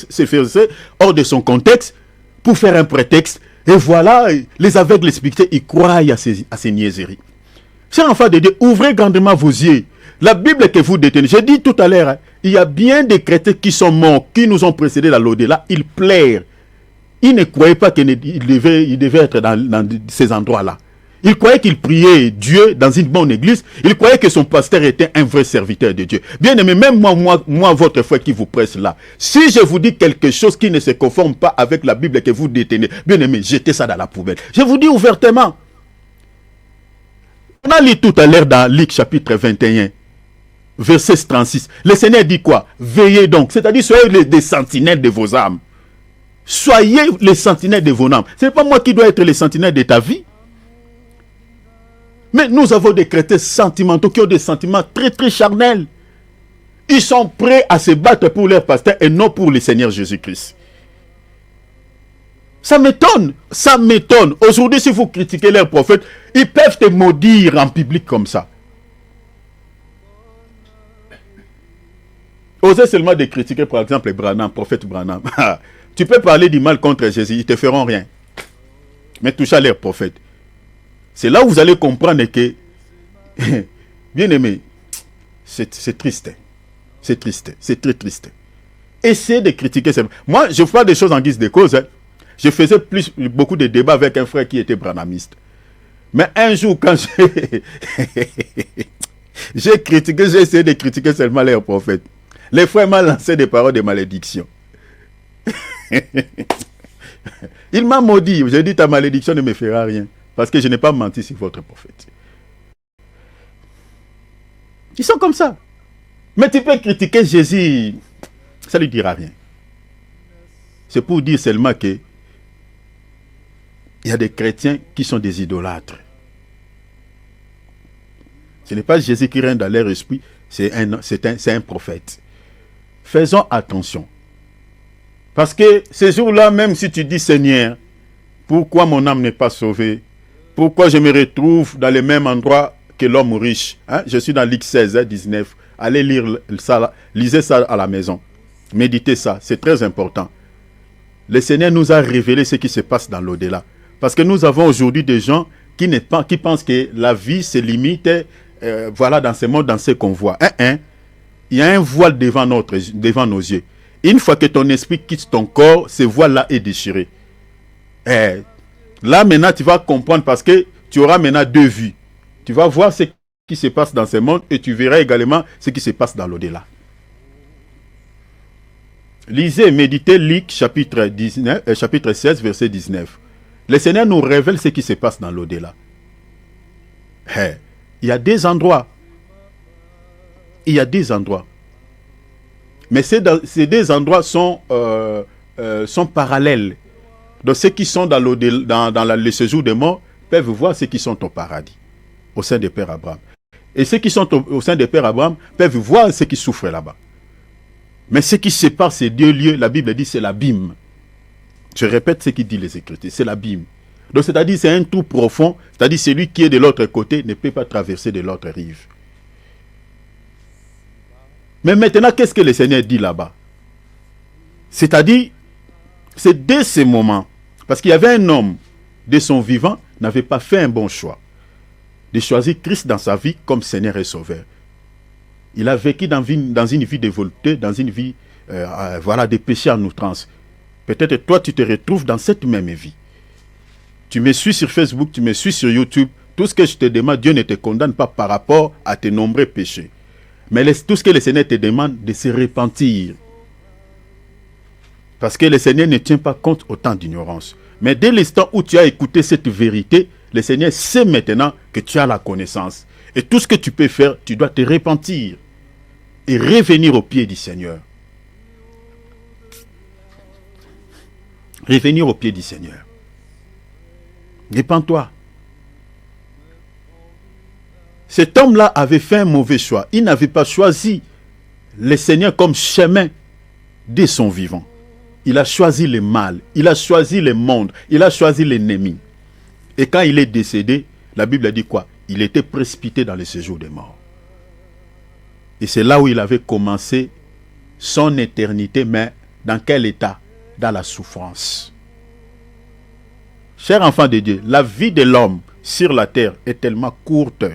ses versets hors de son contexte pour faire un prétexte. Et voilà, les aveugles spirituels, ils croient à ces niaiseries. Chers enfants de Dieu, ouvrez grandement vos yeux. La Bible que vous détenez, j'ai dit tout à l'heure, il y a bien des chrétiens qui sont morts, qui nous ont précédés dans l'au-delà. Ils plairent. Ils ne croyaient pas qu'ils devaient être dans ces endroits-là. Ils croyaient qu'ils priaient Dieu dans une bonne église. Ils croyaient que son pasteur était un vrai serviteur de Dieu. Bien aimé, même moi, votre frère qui vous presse là, si je vous dis quelque chose qui ne se conforme pas avec la Bible que vous détenez, bien aimé, jetez ça dans la poubelle. Je vous dis ouvertement. On a lu tout à l'heure dans Luc chapitre 21, verset 36. Le Seigneur dit quoi? Veillez donc, c'est-à-dire soyez des sentinelles de vos âmes. Soyez les sentinelles de vos âmes. Ce n'est pas moi qui dois être les sentinelles de ta vie. Mais nous avons des chrétiens sentimentaux qui ont des sentiments très très charnels. Ils sont prêts à se battre pour leur pasteur et non pour le Seigneur Jésus-Christ. Ça m'étonne, ça m'étonne. Aujourd'hui, si vous critiquez leurs prophètes, ils peuvent te maudire en public comme ça. Osez seulement de critiquer par exemple Branham, prophète Branham. Tu peux parler du mal contre Jésus, ils ne te feront rien. Mais touche à leurs prophètes. C'est là où vous allez comprendre que, bien aimé, c'est triste. C'est triste, c'est très triste. Essayez de critiquer. Moi, je fais des choses en guise de cause. Hein. Je faisais beaucoup de débats avec un frère qui était branhamiste. Mais un jour, quand j'ai critiqué, j'ai essayé de critiquer seulement leurs prophètes. Les frères m'ont lancé des paroles de malédiction. Il m'a maudit. J'ai dit, ta malédiction ne me fera rien. Parce que je n'ai pas menti sur votre prophète. Ils sont comme ça. Mais tu peux critiquer Jésus, ça ne lui dira rien. C'est pour dire seulement que il y a des chrétiens qui sont des idolâtres. Ce n'est pas Jésus qui règne dans leur esprit, c'est un prophète. Faisons attention. Parce que ces jours-là, même si tu dis Seigneur, pourquoi mon âme n'est pas sauvée? Pourquoi je me retrouve dans le même endroit que l'homme riche? Hein? Je suis dans Luc 16, 19. Allez lire ça, lisez ça à la maison. Méditez ça, c'est très important. Le Seigneur nous a révélé ce qui se passe dans l'au-delà. Parce que nous avons aujourd'hui des gens qui pensent que la vie se limite voilà, dans ce monde, dans ce qu'on voit. Il y a un voile devant nos yeux. Une fois que ton esprit quitte ton corps, ce voile-là est déchiré. Là, maintenant, tu vas comprendre parce que tu auras maintenant deux vues. Tu vas voir ce qui se passe dans ce monde et tu verras également ce qui se passe dans l'au-delà. Lisez, méditez Luc chapitre 16, verset 19. Le Seigneur nous révèle ce qui se passe dans l'au-delà. Il y a des endroits. Il y a des endroits. Mais ces deux endroits sont parallèles. Donc ceux qui sont dans le séjour des morts peuvent voir ceux qui sont au paradis, au sein des Pères Abraham. Et ceux qui sont au sein des Pères Abraham peuvent voir ceux qui souffrent là-bas. Mais ce qui sépare ces deux lieux, la Bible dit, c'est l'abîme. Je répète ce qu'il dit les Écritures, c'est l'abîme. Donc c'est-à-dire c'est un trou profond, c'est-à-dire celui qui est de l'autre côté ne peut pas traverser de l'autre rive. Mais maintenant, qu'est-ce que le Seigneur dit là-bas? C'est-à-dire, c'est dès ce moment, parce qu'il y avait un homme de son vivant, n'avait pas fait un bon choix de choisir Christ dans sa vie comme Seigneur et Sauveur. Il a vécu dans une vie de volupté, dans une vie voilà, de péché en outrance. Peut-être toi, tu te retrouves dans cette même vie. Tu me suis sur Facebook, tu me suis sur YouTube. Tout ce que je te demande, Dieu ne te condamne pas par rapport à tes nombreux péchés. Mais tout ce que le Seigneur te demande, de se repentir. Parce que le Seigneur ne tient pas compte autant d'ignorance. Mais dès l'instant où tu as écouté cette vérité, le Seigneur sait maintenant que tu as la connaissance. Et tout ce que tu peux faire, tu dois te repentir et revenir au pied du Seigneur. Revenir au pied du Seigneur. Répands-toi. Cet homme-là avait fait un mauvais choix. Il n'avait pas choisi le Seigneur comme chemin de son vivant. Il a choisi le mal. Il a choisi le monde. Il a choisi l'ennemi. Et quand il est décédé, la Bible dit quoi? Il était précipité dans le séjour des morts. Et c'est là où il avait commencé son éternité, mais dans quel état? Dans la souffrance. Chers enfants de Dieu, la vie de l'homme sur la terre est tellement courte.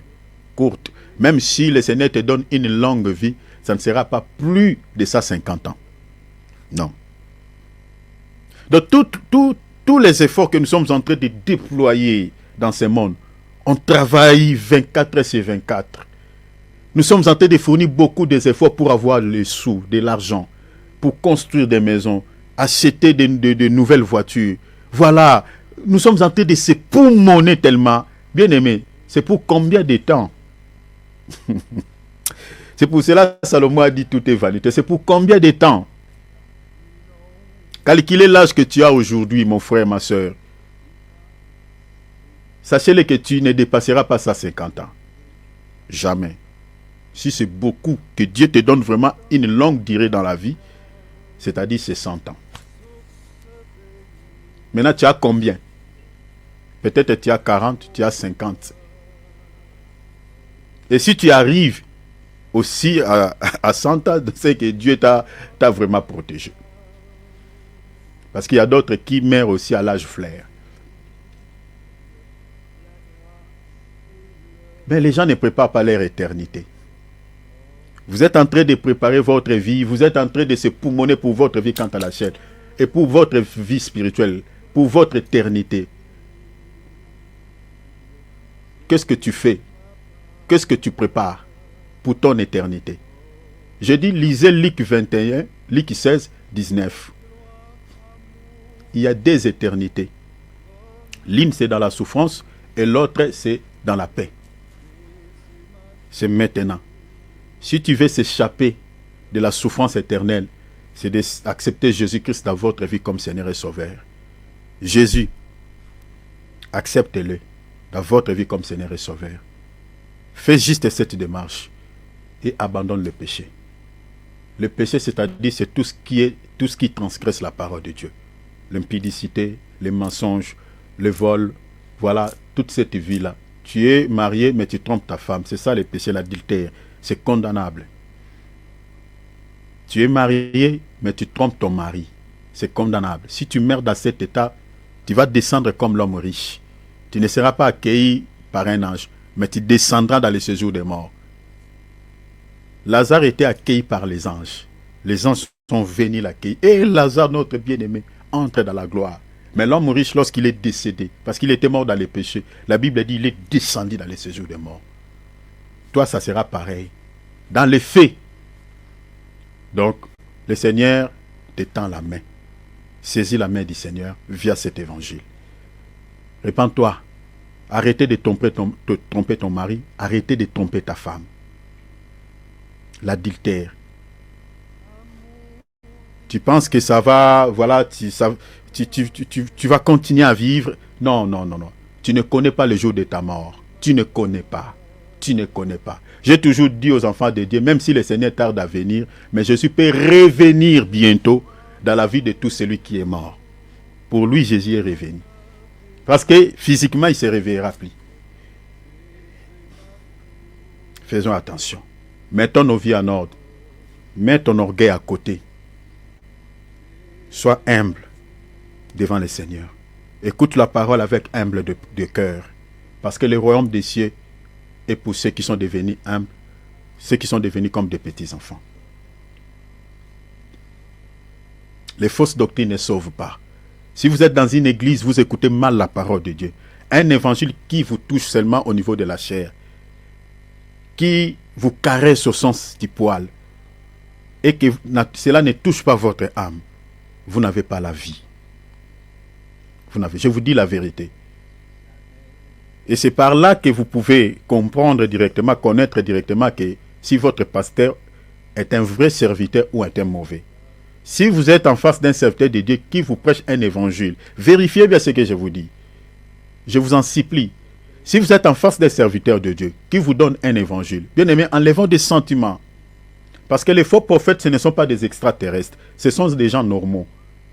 Même si le Seigneur te donne une longue vie, ça ne sera pas plus de 50 ans. Non. Donc tous les efforts que nous sommes en train de déployer dans ce monde, on travaille 24 heures sur 24. Nous sommes en train de fournir beaucoup d'efforts pour avoir les sous, de l'argent, pour construire des maisons, acheter de nouvelles voitures. Voilà, nous sommes en train de se poumonner tellement. Bien aimé, c'est pour combien de temps? C'est pour cela que Salomon a dit tout est vanité. C'est pour combien de temps? Calculez l'âge que tu as aujourd'hui, mon frère, ma soeur. Sachez-le que tu ne dépasseras pas ça 50 ans. Jamais. Si c'est beaucoup, que Dieu te donne vraiment une longue durée dans la vie, c'est-à-dire c'est 100 ans. Maintenant, tu as combien? Peut-être tu as 40, tu as 50. Et si tu arrives aussi à 100 ans, c'est que Dieu t'a vraiment protégé. Parce qu'il y a d'autres qui meurent aussi à l'âge flair. Mais les gens ne préparent pas leur éternité. Vous êtes en train de préparer votre vie, vous êtes en train de se poumonner pour votre vie quant à la chair, et pour votre vie spirituelle, pour votre éternité. Qu'est-ce que tu fais? Qu'est-ce que tu prépares pour ton éternité? Je dis, lisez Luc 21, Luc 16, 19. Il y a deux éternités. L'une, c'est dans la souffrance, et l'autre, c'est dans la paix. C'est maintenant. Si tu veux s'échapper de la souffrance éternelle, c'est d'accepter Jésus-Christ dans votre vie comme Seigneur et Sauveur. Jésus, acceptez-le dans votre vie comme Seigneur et Sauveur. Fais juste cette démarche et abandonne le péché. Le péché, c'est-à-dire, c'est tout ce qui transgresse la parole de Dieu. L'impudicité, les mensonges, le vol, voilà, toute cette vie-là. Tu es marié, mais tu trompes ta femme. C'est ça le péché, l'adultère. C'est condamnable. Tu es marié, mais tu trompes ton mari. C'est condamnable. Si tu meurs dans cet état, tu vas descendre comme l'homme riche. Tu ne seras pas accueilli par un ange, mais tu descendras dans le séjour des morts. Lazare était accueilli par les anges. Les anges sont venus l'accueillir. Et Lazare, notre bien-aimé, entre dans la gloire. Mais l'homme riche, lorsqu'il est décédé, parce qu'il était mort dans les péchés, la Bible dit qu'il est descendu dans le séjour des morts. Toi, ça sera pareil. Dans les faits. Donc, le Seigneur te tend la main. Saisis la main du Seigneur via cet évangile. Répands-toi. Arrêtez de tromper ton mari. Arrêtez de tromper ta femme. L'adultère. Tu penses que ça va, voilà, tu vas continuer à vivre. Non, non, non, non. Tu ne connais pas le jour de ta mort. Tu ne connais pas. Tu ne connais pas. J'ai toujours dit aux enfants de Dieu, même si le Seigneur tarde à venir, mais Jésus peut revenir bientôt dans la vie de tout celui qui est mort. Pour lui, Jésus est revenu. Parce que physiquement, il ne se réveillera plus. Faisons attention. Mettons nos vies en ordre. Mets ton orgueil à côté. Sois humble devant le Seigneur. Écoute la parole avec humble de cœur. Parce que le royaume des cieux est pour ceux qui sont devenus humbles, ceux qui sont devenus comme des petits enfants. Les fausses doctrines ne sauvent pas. Si vous êtes dans une église, vous écoutez mal la parole de Dieu. Un évangile qui vous touche seulement au niveau de la chair, qui vous caresse au sens du poil, et que cela ne touche pas votre âme, vous n'avez pas la vie. Je vous dis la vérité. Et c'est par là que vous pouvez comprendre directement, connaître directement que si votre pasteur est un vrai serviteur ou est un mauvais. Si vous êtes en face d'un serviteur de Dieu qui vous prêche un évangile, vérifiez bien ce que je vous dis. Je vous en supplie. Si vous êtes en face d'un serviteur de Dieu qui vous donne un évangile, bien aimé, enlevons des sentiments. Parce que les faux prophètes, ce ne sont pas des extraterrestres. Ce sont des gens normaux,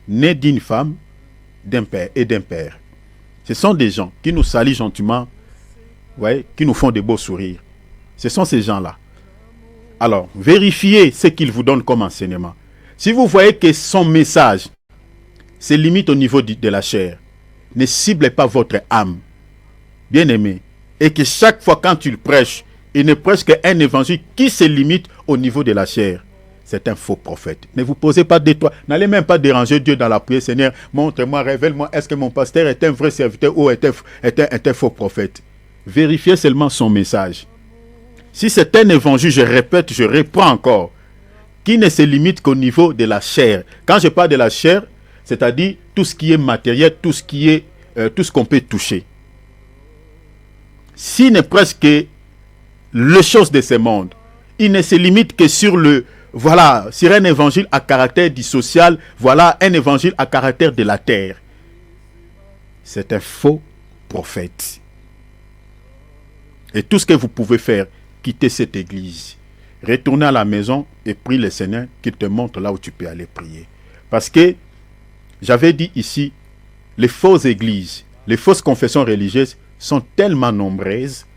nés d'une femme, d'un père et d'un père. Ce sont des gens qui nous saluent gentiment, ouais, qui nous font des beaux sourires. Ce sont ces gens-là. Alors, vérifiez ce qu'ils vous donnent comme enseignement. Si vous voyez que son message se limite au niveau de la chair, ne ciblez pas votre âme, bien-aimé, et que chaque fois quand il prêche, il ne prêche qu'un évangile qui se limite au niveau de la chair. C'est un faux prophète. Ne vous posez pas d'étoiles. N'allez même pas déranger Dieu dans la prière. Seigneur, montre-moi, révèle-moi, est-ce que mon pasteur est un vrai serviteur ou est un faux prophète? Vérifiez seulement son message. Si c'est un évangile, je répète, je reprends encore, qui ne se limite qu'au niveau de la chair. Quand je parle de la chair, c'est-à-dire tout ce qui est matériel, tout ce qu'on peut toucher. S'il n'est presque les choses de ce monde, il ne se limite que sur sur un évangile à caractère dissocial, voilà un évangile à caractère de la terre. C'est un faux prophète. Et tout ce que vous pouvez faire, quittez cette église. Retournez à la maison et prie le Seigneur qu'il te montre là où tu peux aller prier. Parce que, j'avais dit ici, les fausses églises, les fausses confessions religieuses sont tellement nombreuses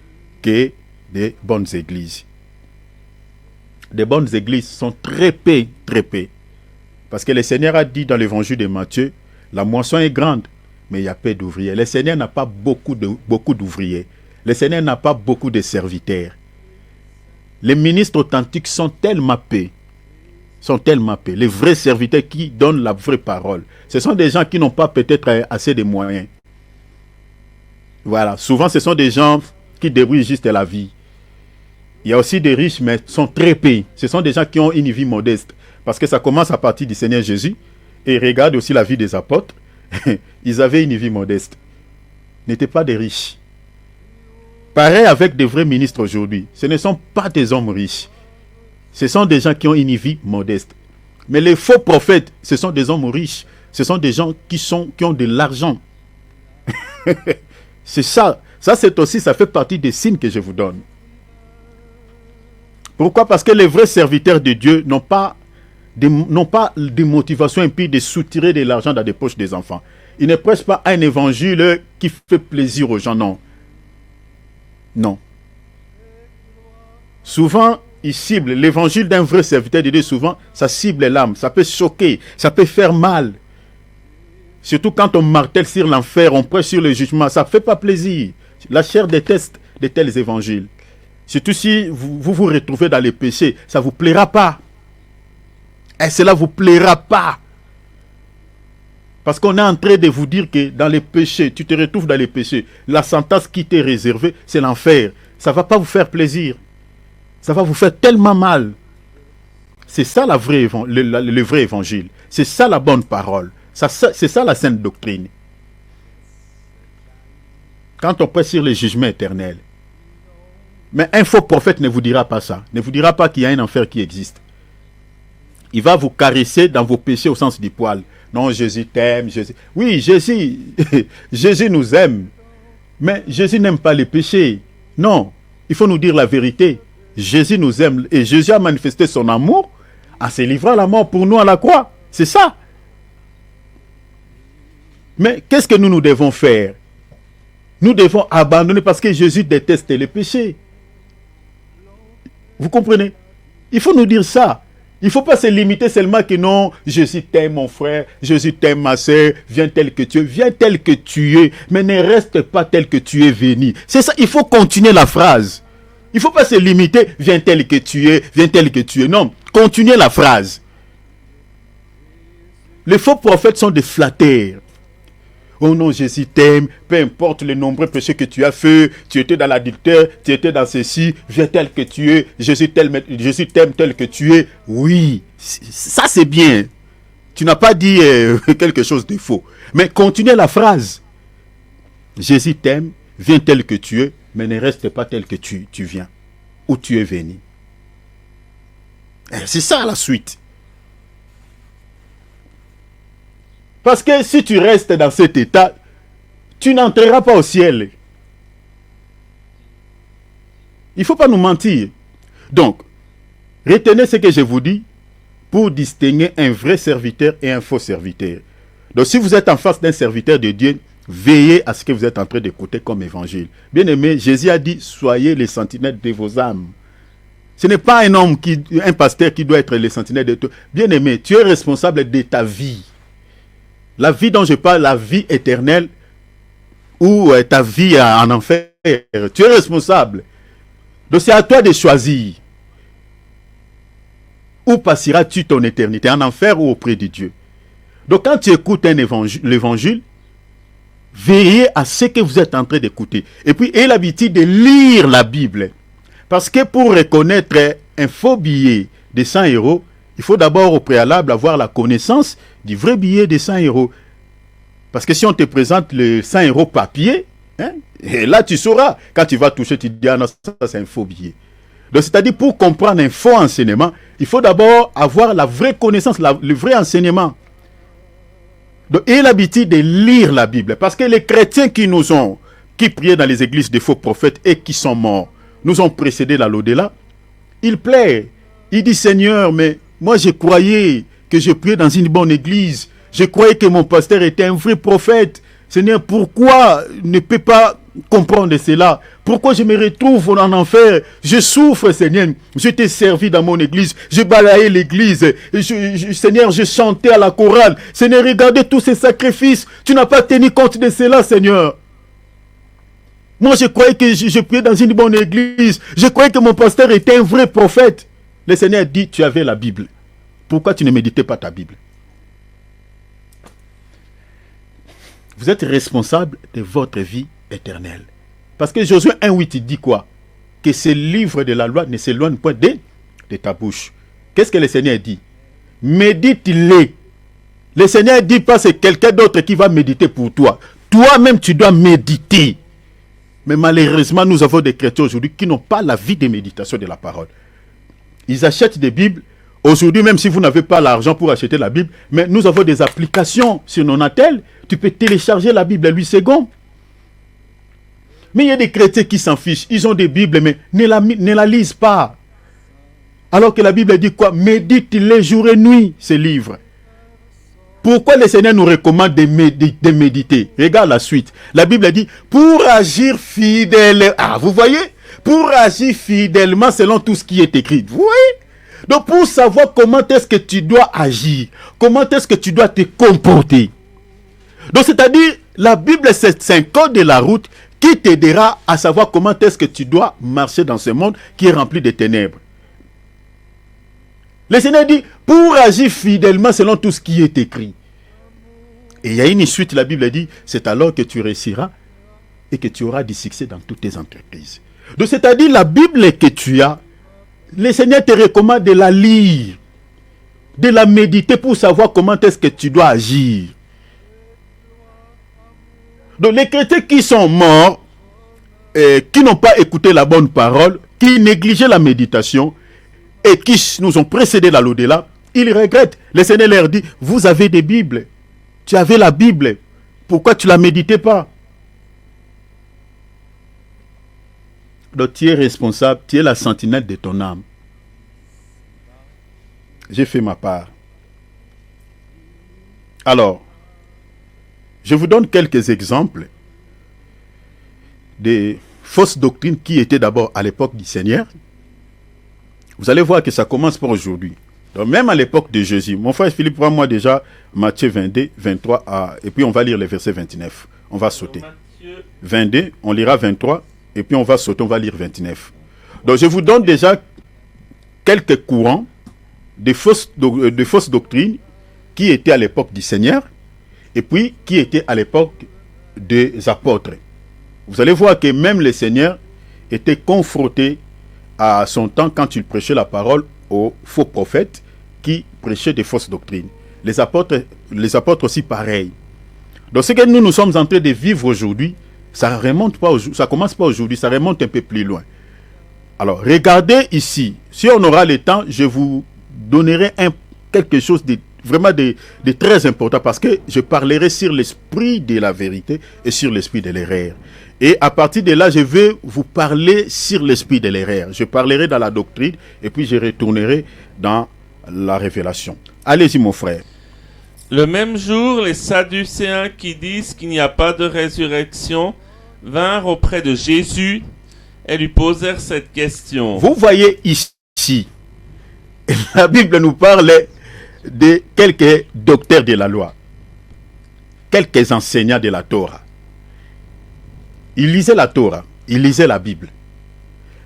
que des bonnes églises. Des bonnes églises sont très peu. Parce que le Seigneur a dit dans l'évangile de Matthieu, la moisson est grande, mais il y a peu d'ouvriers. Le Seigneur n'a pas beaucoup d'ouvriers. Le Seigneur n'a pas beaucoup de serviteurs. Les ministres authentiques sont tellement peu. Les vrais serviteurs qui donnent la vraie parole. Ce sont des gens qui n'ont pas peut-être assez de moyens. Voilà. Souvent, ce sont des gens qui débrouillent juste la vie. Il y a aussi des riches, mais sont très peu. Ce sont des gens qui ont une vie modeste. Parce que ça commence à partir du Seigneur Jésus. Et regarde aussi la vie des apôtres. Ils avaient une vie modeste. Ils n'étaient pas des riches. Pareil avec des vrais ministres aujourd'hui. Ce ne sont pas des hommes riches. Ce sont des gens qui ont une vie modeste. Mais les faux prophètes, ce sont des hommes riches. Ce sont des gens qui ont de l'argent. C'est ça. Ça fait partie des signes que je vous donne. Pourquoi? Parce que les vrais serviteurs de Dieu n'ont pas de motivation impie de soutirer de l'argent dans les poches des enfants. Ils ne prêchent pas un évangile qui fait plaisir aux gens, non. Non. Souvent, ils ciblent l'évangile d'un vrai serviteur de Dieu. Souvent, ça cible l'âme. Ça peut choquer. Ça peut faire mal. Surtout quand on martèle sur l'enfer, on prêche sur le jugement. Ça ne fait pas plaisir. La chair déteste de tels évangiles. Surtout si vous vous retrouvez dans les péchés. Ça ne vous plaira pas. Et cela ne vous plaira pas. Parce qu'on est en train de vous dire que dans les péchés, tu te retrouves dans les péchés. La sentence qui t'est réservée, c'est l'enfer. Ça ne va pas vous faire plaisir. Ça va vous faire tellement mal. C'est ça le vrai évangile. C'est ça la bonne parole. C'est ça la sainte doctrine. Quand on prêche sur le jugement éternel. Mais un faux prophète ne vous dira pas ça. Ne vous dira pas qu'il y a un enfer qui existe. Il va vous caresser dans vos péchés au sens du poil. Non, Jésus t'aime. Oui, Jésus nous aime. Mais Jésus n'aime pas les péchés. Non, il faut nous dire la vérité. Jésus nous aime. Et Jésus a manifesté son amour en se livrant à la mort pour nous à la croix. C'est ça. Mais qu'est-ce que nous devons faire? Nous devons abandonner parce que Jésus déteste les péchés. Vous comprenez? Il faut nous dire ça. Il ne faut pas se limiter seulement que non, Jésus t'aime mon frère, Jésus t'aime ma soeur, viens tel que tu es, viens tel que tu es, mais ne reste pas tel que tu es venu. C'est ça, il faut continuer la phrase. Il ne faut pas se limiter, viens tel que tu es, viens tel que tu es. Non, continuez la phrase. Les faux prophètes sont des flatteurs. Oh non, Jésus t'aime, peu importe les nombreux péchés que tu as fait, tu étais dans l'adultère, tu étais dans ceci, viens tel que tu es, Jésus t'aime tel que tu es. Oui, ça c'est bien. Tu n'as pas dit quelque chose de faux. Mais continuez la phrase. Jésus t'aime, viens tel que tu es, mais ne reste pas tel que tu viens, où tu es venu. C'est ça la suite. Parce que si tu restes dans cet état, tu n'entreras pas au ciel. Il ne faut pas nous mentir. Donc, retenez ce que je vous dis pour distinguer un vrai serviteur et un faux serviteur. Donc, si vous êtes en face d'un serviteur de Dieu, veillez à ce que vous êtes en train d'écouter comme évangile. Bien aimé, Jésus a dit, soyez les sentinelles de vos âmes. Ce n'est pas un pasteur qui doit être le sentinelle de tout. Bien aimé, tu es responsable de ta vie. La vie dont je parle, la vie éternelle, ou ta vie en enfer, tu es responsable. Donc c'est à toi de choisir. Où passeras-tu ton éternité, en enfer ou auprès de Dieu? Donc quand tu écoutes l'évangile, veillez à ce que vous êtes en train d'écouter. Et puis ayez l'habitude de lire la Bible. Parce que pour reconnaître un faux billet de 100 €, il faut d'abord au préalable avoir la connaissance du vrai billet de 100 €. Parce que si on te présente le 100 € papier, et là tu sauras, quand tu vas toucher, tu te dis, ah non, ça c'est un faux billet. Donc c'est-à-dire, pour comprendre un faux enseignement, il faut d'abord avoir la vraie connaissance, le vrai enseignement. Donc ayez l'habitude de lire la Bible. Parce que les chrétiens qui priaient dans les églises des faux prophètes et qui sont morts, nous ont précédés dans l'au-delà, ils plaident. Ils disent, Seigneur, mais moi je croyais que je priais dans une bonne église. Je croyais que mon pasteur était un vrai prophète. Seigneur, pourquoi ne peut pas comprendre cela? Pourquoi je me retrouve en enfer? Je souffre, Seigneur. Je t'ai servi dans mon église. Je balayais l'église. Seigneur, je chantais à la chorale. Seigneur, regardez tous ces sacrifices. Tu n'as pas tenu compte de cela, Seigneur. Moi, je croyais que je priais dans une bonne église. Je croyais que mon pasteur était un vrai prophète. Le Seigneur dit, tu avais la Bible. Pourquoi tu ne méditais pas ta Bible? Vous êtes responsable de votre vie éternelle. Parce que Josué 1,8, il dit quoi? Que ce livre de la loi ne s'éloigne point de ta bouche. Qu'est-ce que le Seigneur dit? Médite-les. Le Seigneur dit pas c'est quelqu'un d'autre qui va méditer pour toi. Toi-même, tu dois méditer. Mais malheureusement, nous avons des chrétiens aujourd'hui qui n'ont pas la vie de méditation de la parole. Ils achètent des Bibles. Aujourd'hui, même si vous n'avez pas l'argent pour acheter la Bible, mais nous avons des applications sur nos Natel. Tu peux télécharger la Bible à 8 secondes. Mais il y a des chrétiens qui s'en fichent. Ils ont des Bibles, mais ne la lisent pas. Alors que la Bible dit quoi? Médite-les jour et nuit, ces livres. Pourquoi le Seigneur nous recommande de méditer? Regarde la suite. La Bible dit, pour agir fidèlement. Ah, vous voyez? Pour agir fidèlement selon tout ce qui est écrit. Vous voyez? Donc pour savoir comment est-ce que tu dois agir, comment est-ce que tu dois te comporter. Donc c'est-à-dire, la Bible c'est un code de la route qui t'aidera à savoir comment est-ce que tu dois marcher dans ce monde qui est rempli de ténèbres. Le Seigneur dit, pour agir fidèlement selon tout ce qui est écrit. Et il y a une suite, la Bible dit, c'est alors que tu réussiras et que tu auras du succès dans toutes tes entreprises. Donc c'est-à-dire, la Bible que tu as, le Seigneur te recommande de la lire, de la méditer pour savoir comment est-ce que tu dois agir. Donc les chrétiens qui sont morts, qui n'ont pas écouté la bonne parole, qui négligeaient la méditation et qui nous ont précédés dans l'au-delà, ils regrettent. Le Seigneur leur dit, vous avez des Bibles, tu avais la Bible, pourquoi tu ne la méditais pas? Donc tu es responsable, tu es la sentinelle de ton âme. J'ai fait ma part. Alors, je vous donne quelques exemples des fausses doctrines qui étaient d'abord à l'époque du Seigneur. Vous allez voir que ça commence par aujourd'hui. Donc même à l'époque de Jésus, mon frère Philippe, prends-moi déjà Matthieu 22, 23, et puis on va lire le verset 29. On va sauter. 22, on lira 23. Et puis on va sauter, on va lire 29. Donc je vous donne déjà quelques courants de fausses doctrines qui étaient à l'époque du Seigneur et puis qui étaient à l'époque des apôtres. Vous allez voir que même le Seigneur était confronté à son temps quand il prêchait la parole aux faux prophètes qui prêchaient des fausses doctrines. Les apôtres aussi pareil. Donc ce que nous sommes en train de vivre aujourd'hui, ça commence pas aujourd'hui, ça remonte un peu plus loin. Alors, regardez ici. Si on aura le temps, je vous donnerai quelque chose de vraiment de très important parce que je parlerai sur l'esprit de la vérité et sur l'esprit de l'erreur. Et à partir de là, je vais vous parler sur l'esprit de l'erreur. Je parlerai dans la doctrine et puis je retournerai dans la révélation. Allez-y, mon frère. Le même jour, les Sadducéens qui disent qu'il n'y a pas de résurrection vinrent auprès de Jésus et lui posèrent cette question. Vous voyez ici, la Bible nous parle de quelques docteurs de la loi, quelques enseignants de la Torah. Ils lisaient la Torah, ils lisaient la Bible.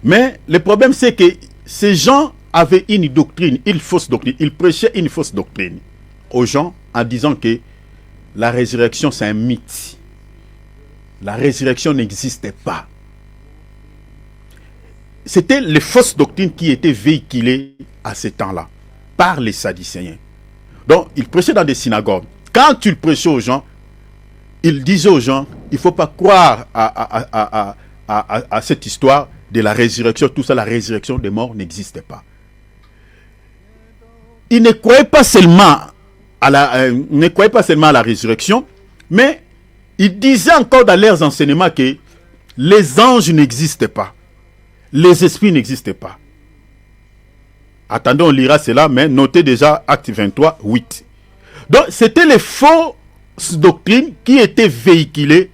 Mais le problème, c'est que ces gens avaient une doctrine, une fausse doctrine. Ils prêchaient une fausse doctrine aux gens en disant que la résurrection, c'est un mythe. La résurrection n'existait pas. C'était les fausses doctrines qui étaient véhiculées à ce temps-là par les Sadducéens. Donc, ils prêchaient dans des synagogues. Quand ils prêchaient aux gens, ils disaient aux gens, il ne faut pas croire à cette histoire de la résurrection. Tout ça, la résurrection des morts n'existait pas. Ils ne croyaient pas seulement à la résurrection, mais ils disaient encore dans leurs enseignements que les anges n'existaient pas. Les esprits n'existaient pas. Attendez, on lira cela, mais notez déjà Acte 23, 8. Donc, c'était les fausses doctrines qui étaient véhiculées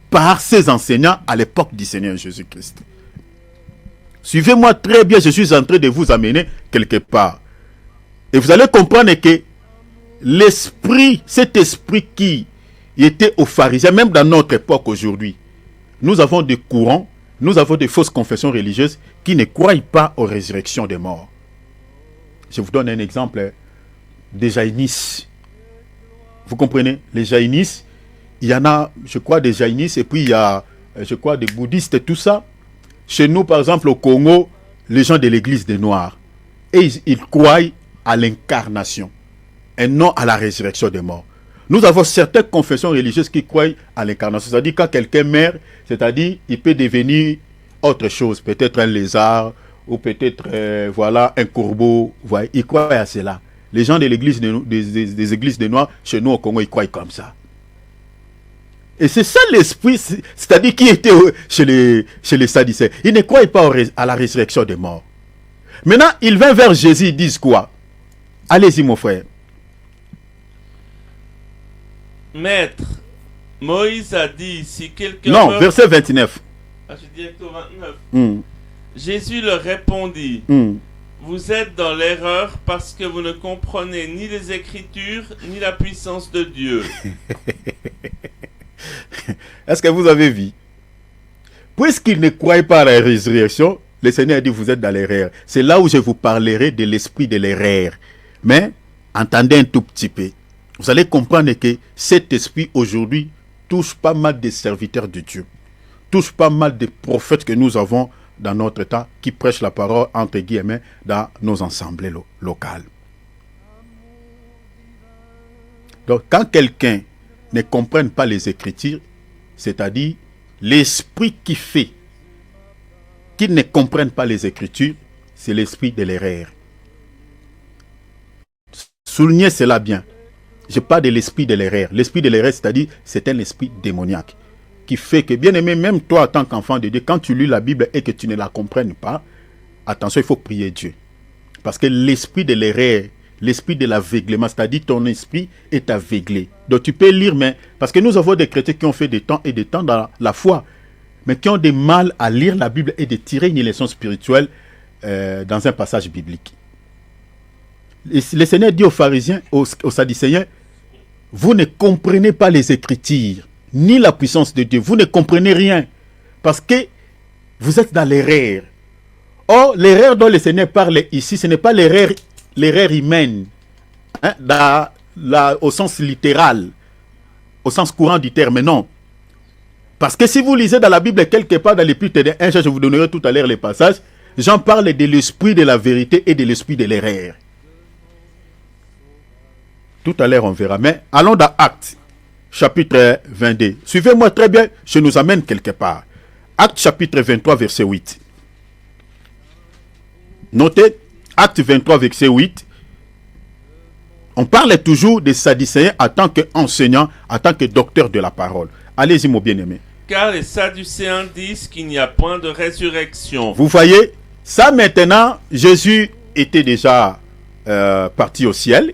par ces enseignants à l'époque du Seigneur Jésus-Christ. Suivez-moi très bien, je suis en train de vous amener quelque part. Et vous allez comprendre que l'esprit, cet esprit qui était aux pharisiens, même dans notre époque aujourd'hui, nous avons des courants, nous avons des fausses confessions religieuses qui ne croient pas aux résurrections des morts. Je vous donne un exemple des jaïnistes. Vous comprenez? Les jaïnistes, il y en a, je crois, des jaïnistes et puis il y a, je crois, des bouddhistes et tout ça. Chez nous, par exemple, au Congo, les gens de l'église des Noirs, et ils croient à l'incarnation et non à la résurrection des morts. Nous avons certaines confessions religieuses qui croient à l'incarnation. C'est-à-dire quand quelqu'un meurt, c'est-à-dire il peut devenir autre chose, peut-être un lézard ou peut-être voilà un corbeau. Voilà, ils croient à cela. Les gens de l'église des églises des Noirs, chez nous au Congo, ils croient comme ça. Et c'est ça l'esprit, c'est-à-dire qui était chez les Sadducéens. Ils ne croient pas à la résurrection des morts. Maintenant, ils viennent vers Jésus, ils disent quoi? Allez-y, mon frère. Maître, Moïse a dit, si quelqu'un Non, meurt... verset 29. Ah, je suis direct au 29. Jésus leur répondit, vous êtes dans l'erreur parce que vous ne comprenez ni les Écritures, ni la puissance de Dieu. Est-ce que vous avez vu? Puisqu'ils ne croient pas à la résurrection, le Seigneur a dit, vous êtes dans l'erreur. C'est là où je vous parlerai de l'esprit de l'erreur. Mais, entendez un tout petit peu. Vous allez comprendre que cet esprit aujourd'hui touche pas mal de serviteurs de Dieu. Touche pas mal de prophètes que nous avons dans notre temps qui prêchent la parole, entre guillemets, dans nos assemblées locales. Donc, quand quelqu'un ne comprenne pas les Écritures, c'est-à-dire l'esprit qui fait qu'ils ne comprennent pas les Écritures, c'est l'esprit de l'erreur. Soulignez cela bien. Je parle de l'esprit de l'erreur. L'esprit de l'erreur, c'est-à-dire, c'est un esprit démoniaque qui fait que, bien aimé, même toi, en tant qu'enfant de Dieu, quand tu lis la Bible et que tu ne la comprennes pas, attention, il faut prier Dieu. Parce que l'esprit de l'erreur, l'esprit de l'aveuglement, c'est-à-dire ton esprit est aveuglé. Donc tu peux lire, mais parce que nous avons des chrétiens qui ont fait des temps et des temps dans la foi, mais qui ont des mal à lire la Bible et de tirer une leçon spirituelle dans un passage biblique. Le Seigneur dit aux pharisiens, aux Sadducéens, vous ne comprenez pas les Écritures, ni la puissance de Dieu. Vous ne comprenez rien, parce que vous êtes dans l'erreur. Or, l'erreur dont le Seigneur parle ici, ce n'est pas l'erreur humaine, hein, au sens littéral, au sens courant du terme, non. Parce que si vous lisez dans la Bible, quelque part dans l'Épître de 1 Jean, je vous donnerai tout à l'heure les passages, Jean parle de l'esprit de la vérité et de l'esprit de l'erreur. Tout à l'heure, on verra. Mais allons dans Actes, chapitre 22. Suivez-moi très bien, je nous amène quelque part. Actes, chapitre 23, verset 8. Notez, Actes 23, verset 8. On parle toujours des Sadducéens en tant qu'enseignants, en tant que docteurs de la parole. Allez-y, mon bien-aimé. Car les Sadducéens disent qu'il n'y a point de résurrection. Vous voyez, ça maintenant, Jésus était déjà parti au ciel.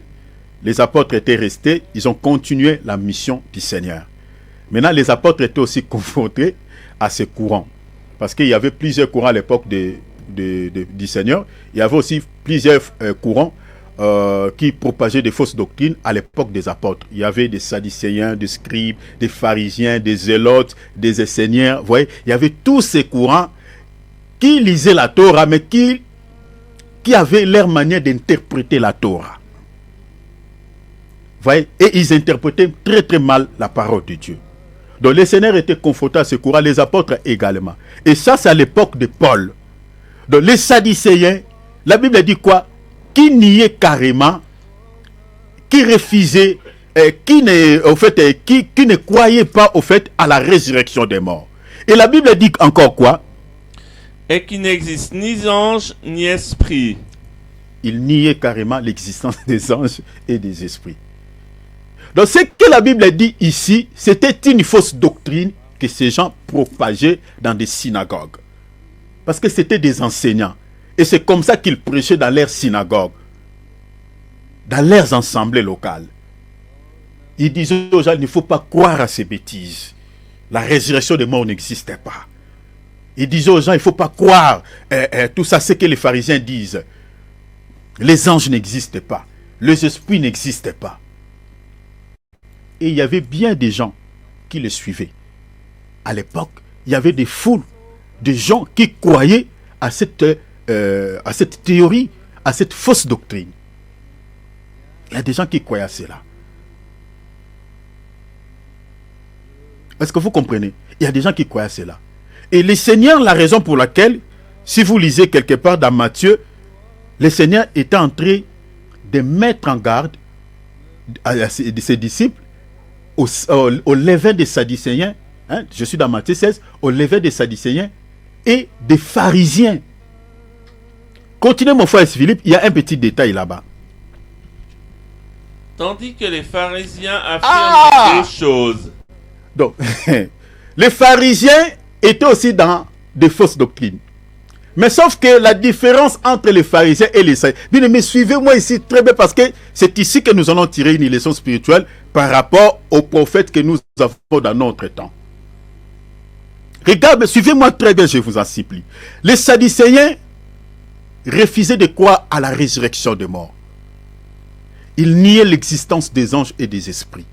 Les apôtres étaient restés, ils ont continué la mission du Seigneur. Maintenant, les apôtres étaient aussi confrontés à ces courants. Parce qu'il y avait plusieurs courants à l'époque du Seigneur. Il y avait aussi plusieurs courants qui propageaient des fausses doctrines à l'époque des apôtres. Il y avait des Sadducéens, des scribes, des pharisiens, des zélotes, des esséniens. Vous voyez, il y avait tous ces courants qui lisaient la Torah, mais qui avaient leur manière d'interpréter la Torah. Vous voyez, et ils interprétaient très très mal la parole de Dieu. Donc les Seigneurs étaient confrontés à ce courant, les apôtres également. Et ça, c'est à l'époque de Paul. Donc les Sadducéens, la Bible dit quoi? Qui niaient carrément, qui refusaient, qui ne croyaient pas au fait à la résurrection des morts. Et la Bible dit encore quoi? Et qui n'existe ni ange ni esprit. Ils niaient carrément l'existence des anges et des esprits. Donc ce que la Bible dit ici, c'était une fausse doctrine que ces gens propageaient dans des synagogues. Parce que c'était des enseignants. Et c'est comme ça qu'ils prêchaient dans leurs synagogues, dans leurs assemblées locales. Ils disaient aux gens, il ne faut pas croire à ces bêtises. La résurrection des morts n'existait pas. Ils disaient aux gens, il ne faut pas croire tout ça, ce que les pharisiens disent. Les anges n'existaient pas. Les esprits n'existaient pas. Et il y avait bien des gens qui les suivaient. À l'époque, il y avait des foules de gens qui croyaient à cette théorie, à cette fausse doctrine. Il y a des gens qui croyaient à cela. Est-ce que vous comprenez? Il y a des gens qui croyaient à cela. Et le Seigneur, la raison pour laquelle, si vous lisez quelque part dans Matthieu, le Seigneur était en train de mettre en garde à ses disciples au levain des Sadducéens, hein, je suis dans Matthieu 16, au levain des Sadducéens et des pharisiens. Continuez mon frère Philippe, il y a un petit détail là-bas. Tandis que les pharisiens affirment des choses. Donc, les pharisiens étaient aussi dans des fausses doctrines. Mais sauf que la différence entre les pharisiens et les sadducéens, bien mais suivez-moi ici très bien parce que c'est ici que nous allons tirer une leçon spirituelle par rapport aux prophètes que nous avons dans notre temps. Regardez, suivez-moi très bien, je vous en supplie. Les Sadducéens refusaient de croire à la résurrection des morts. Ils niaient l'existence des anges et des esprits.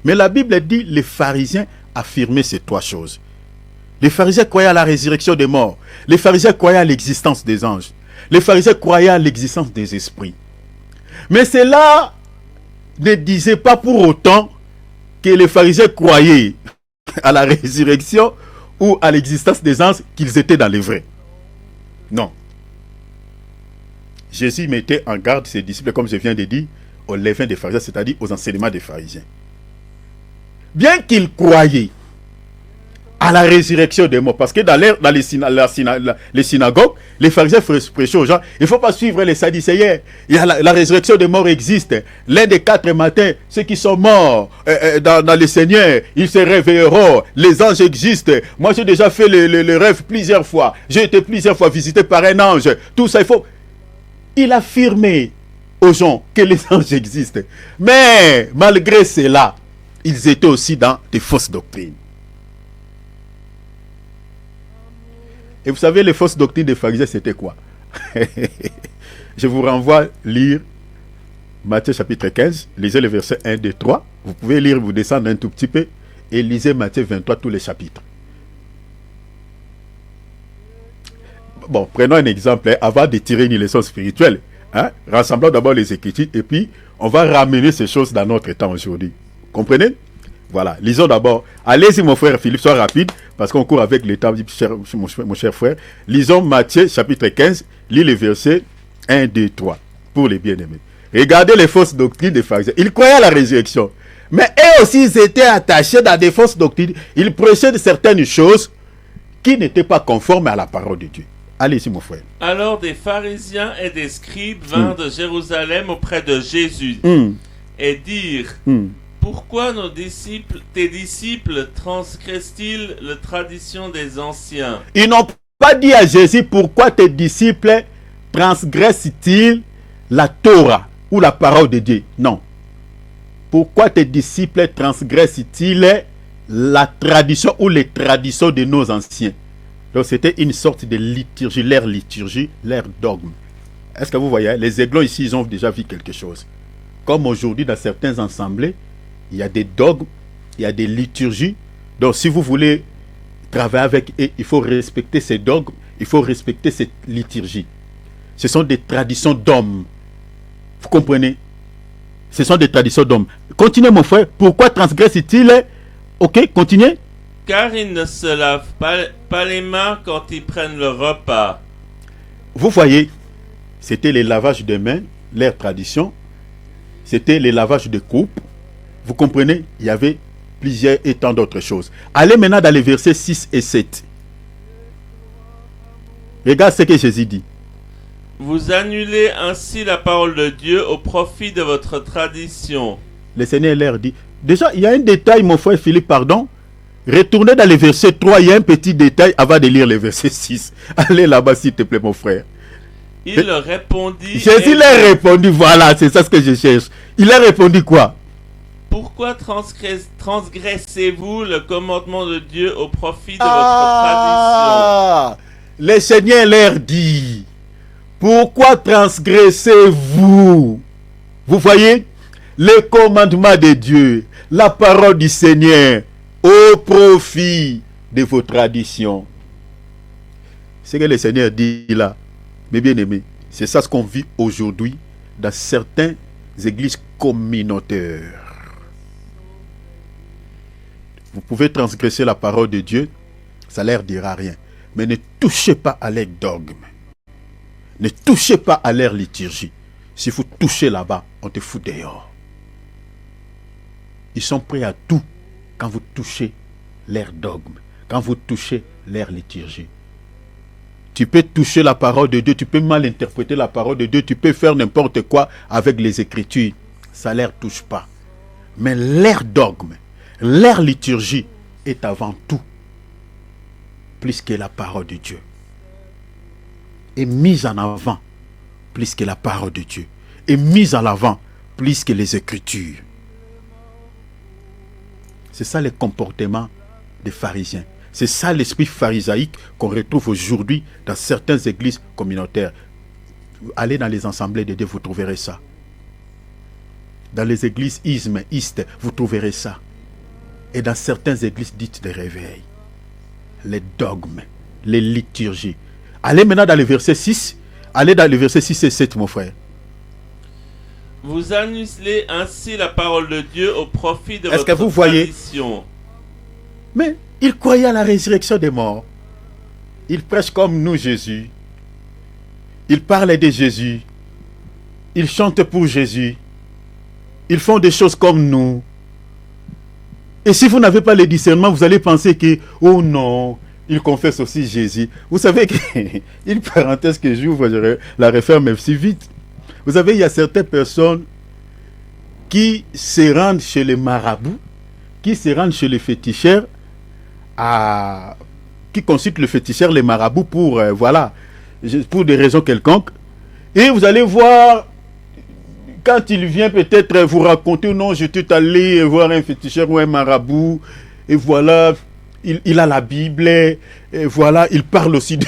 Mais la Bible dit les pharisiens affirmaient ces trois choses. Les pharisiens croyaient à la résurrection des morts. Les pharisiens croyaient à l'existence des anges. Les pharisiens croyaient à l'existence des esprits. Mais cela ne disait pas pour autant que les pharisiens croyaient à la résurrection ou à l'existence des anges, qu'ils étaient dans les vrais. Non. Jésus mettait en garde ses disciples, comme je viens de dire, au levain des pharisiens, c'est-à-dire aux enseignements des pharisiens. Bien qu'ils croyaient à la résurrection des morts, parce que dans les synagogues, les pharisiens prêchaient aux gens, il ne faut pas suivre les Sadducéens, la résurrection des morts existe. L'un des 4 matins, ceux qui sont morts dans le Seigneur, ils se réveilleront, les anges existent. Moi j'ai déjà fait le rêve plusieurs fois, j'ai été plusieurs fois visité par un ange, tout ça il faut. Il affirmait aux gens que les anges existent, mais malgré cela, ils étaient aussi dans des fausses doctrines. Et vous savez, les fausses doctrines des pharisiens, c'était quoi? Je vous renvoie à lire Matthieu chapitre 15, lisez les versets 1, 2, 3. Vous pouvez lire, vous descendre un tout petit peu, et lisez Matthieu 23, tous les chapitres. Bon, prenons un exemple, avant de tirer une leçon spirituelle. Hein? Rassemblons d'abord les Écritures, et puis on va ramener ces choses dans notre temps aujourd'hui. Comprenez? Voilà, lisons d'abord. Allez-y mon frère Philippe, sois rapide, parce qu'on court avec le temps, mon cher frère. Lisons Matthieu chapitre 15, lis les versets 1, 2, 3, pour les bien-aimés. Regardez les fausses doctrines des pharisiens. Ils croyaient à la résurrection. Mais eux aussi, ils étaient attachés dans des fausses doctrines. Ils prêchaient de certaines choses qui n'étaient pas conformes à la parole de Dieu. Allez-y, mon frère. Alors des pharisiens et des scribes vinrent de Jérusalem auprès de Jésus et dirent pourquoi tes disciples transgressent-ils la tradition des anciens? Ils n'ont pas dit à Jésus pourquoi tes disciples transgressent-ils la Torah ou la parole de Dieu. Non. Pourquoi tes disciples transgressent-ils la tradition ou les traditions de nos anciens? Donc c'était une sorte de liturgie, leur dogme. Est-ce que vous voyez, les aiglons ici, ils ont déjà vu quelque chose. Comme aujourd'hui, dans certains assemblées, il y a des dogmes, il y a des liturgies. Donc si vous voulez travailler avec eux, il faut respecter ces dogmes, il faut respecter cette liturgie. Ce sont des traditions d'hommes. Vous comprenez? Ce sont des traditions d'hommes. Continuez, mon frère. Pourquoi transgressent-ils? Ok, continuez. Car ils ne se lavent pas les mains quand ils prennent le repas. Vous voyez, c'était les lavages de mains, leur tradition. C'était les lavages de coupe. Vous comprenez? Il y avait plusieurs et tant d'autres choses. Allez maintenant dans les versets 6 et 7. Regarde ce que Jésus dit. Vous annulez ainsi la parole de Dieu au profit de votre tradition. Le Seigneur leur dit. Déjà, il y a un détail, mon frère Philippe, pardon. Retournez dans les versets 3, il y a un petit détail avant de lire les versets 6. Allez là-bas, s'il te plaît, mon frère. Il leur répondit... Jésus leur répondit, voilà, c'est ça ce que je cherche. Il leur répondit quoi? Pourquoi transgressez-vous le commandement de Dieu au profit de votre tradition? Le Seigneur leur dit, pourquoi transgressez-vous? Vous voyez, le commandement de Dieu, la parole du Seigneur, au profit de vos traditions. Ce que le Seigneur dit là, mes bien-aimés, c'est ça ce qu'on vit aujourd'hui dans certaines églises communautaires. Vous pouvez transgresser la parole de Dieu, ça ne leur dira rien. Mais ne touchez pas à leurs dogmes. Ne touchez pas à leur liturgie. Si vous touchez là-bas, on te fout dehors. Ils sont prêts à tout quand vous touchez leur dogme, quand vous touchez leur liturgie. Tu peux toucher la parole de Dieu, tu peux mal interpréter la parole de Dieu, tu peux faire n'importe quoi avec les Écritures. Ça ne leur touche pas. Mais leur dogme, leur liturgie est avant tout plus que la parole de Dieu. Est mise en avant plus que la parole de Dieu. Est mise en avant plus que les Écritures. C'est ça le comportement des pharisiens. C'est ça l'esprit pharisaïque qu'on retrouve aujourd'hui dans certaines églises communautaires. Allez dans les assemblées de Dieu, vous trouverez ça. Dans les églises ismes, vous trouverez ça. Et dans certaines églises dites de réveil. Les dogmes, les liturgies. Allez maintenant dans le verset 6. Allez dans le verset 6 et 7, mon frère. Vous annulez ainsi la parole de Dieu au profit de Est-ce votre que vous voyez? tradition. Mais ils croyaient à la résurrection des morts. Ils prêchent comme nous Jésus. Ils parlent de Jésus. Ils chantent pour Jésus. Ils font des choses comme nous. Et si vous n'avez pas le discernement, vous allez penser que, oh non, ils confessent aussi Jésus. Vous savez que, une parenthèse que j'ouvre, je la referme si vite. Vous savez, il y a certaines personnes qui se rendent chez les marabouts, qui se rendent chez les féticheurs, qui consultent le féticheur, les marabouts pour, voilà, pour des raisons quelconques. Et vous allez voir, quand il vient peut-être vous raconter, non, j'étais allé voir un féticheur ou un marabout, et voilà, il a la Bible, et voilà, il parle aussi de...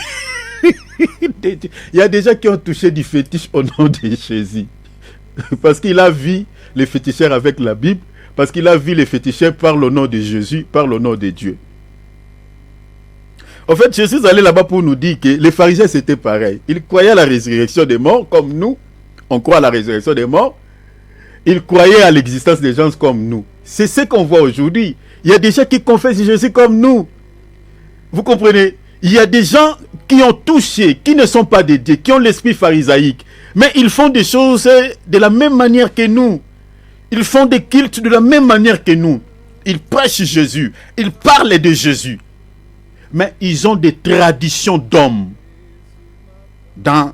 Il y a des gens qui ont touché du fétiche au nom de Jésus. Parce qu'il a vu les féticheurs avec la Bible, parce qu'il a vu les féticheurs parler au nom de Jésus, parler au nom de Dieu. En fait, Jésus est allé là-bas pour nous dire que les pharisiens c'était pareil. Ils croyaient à la résurrection des morts, comme nous. On croit à la résurrection des morts. Ils croyaient à l'existence des gens comme nous. C'est ce qu'on voit aujourd'hui. Il y a des gens qui confessent Jésus comme nous. Vous comprenez? Il y a des gens qui ont touché, qui ne sont pas des dieux, qui ont l'esprit pharisaïque. Mais ils font des choses de la même manière que nous. Ils font des cultes de la même manière que nous. Ils prêchent Jésus. Ils parlent de Jésus. Mais ils ont des traditions d'hommes. dans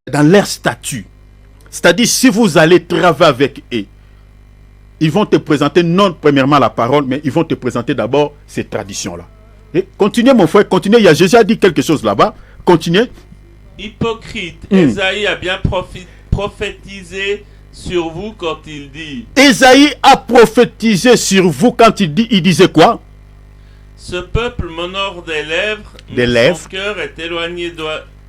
leur statut. C'est-à-dire, si vous allez travailler avec eux, ils vont te présenter non premièrement la parole, mais ils vont te présenter d'abord ces traditions-là. Et continuez mon frère, continuez. Il y a Jésus a dit quelque chose là-bas. Continuez. Hypocrite, Ésaïe a bien prophétisé sur vous quand il dit. Ésaïe a prophétisé sur vous quand il dit. Il disait quoi? Ce peuple m'honore des lèvres, mais lèvres. son cœur est éloigné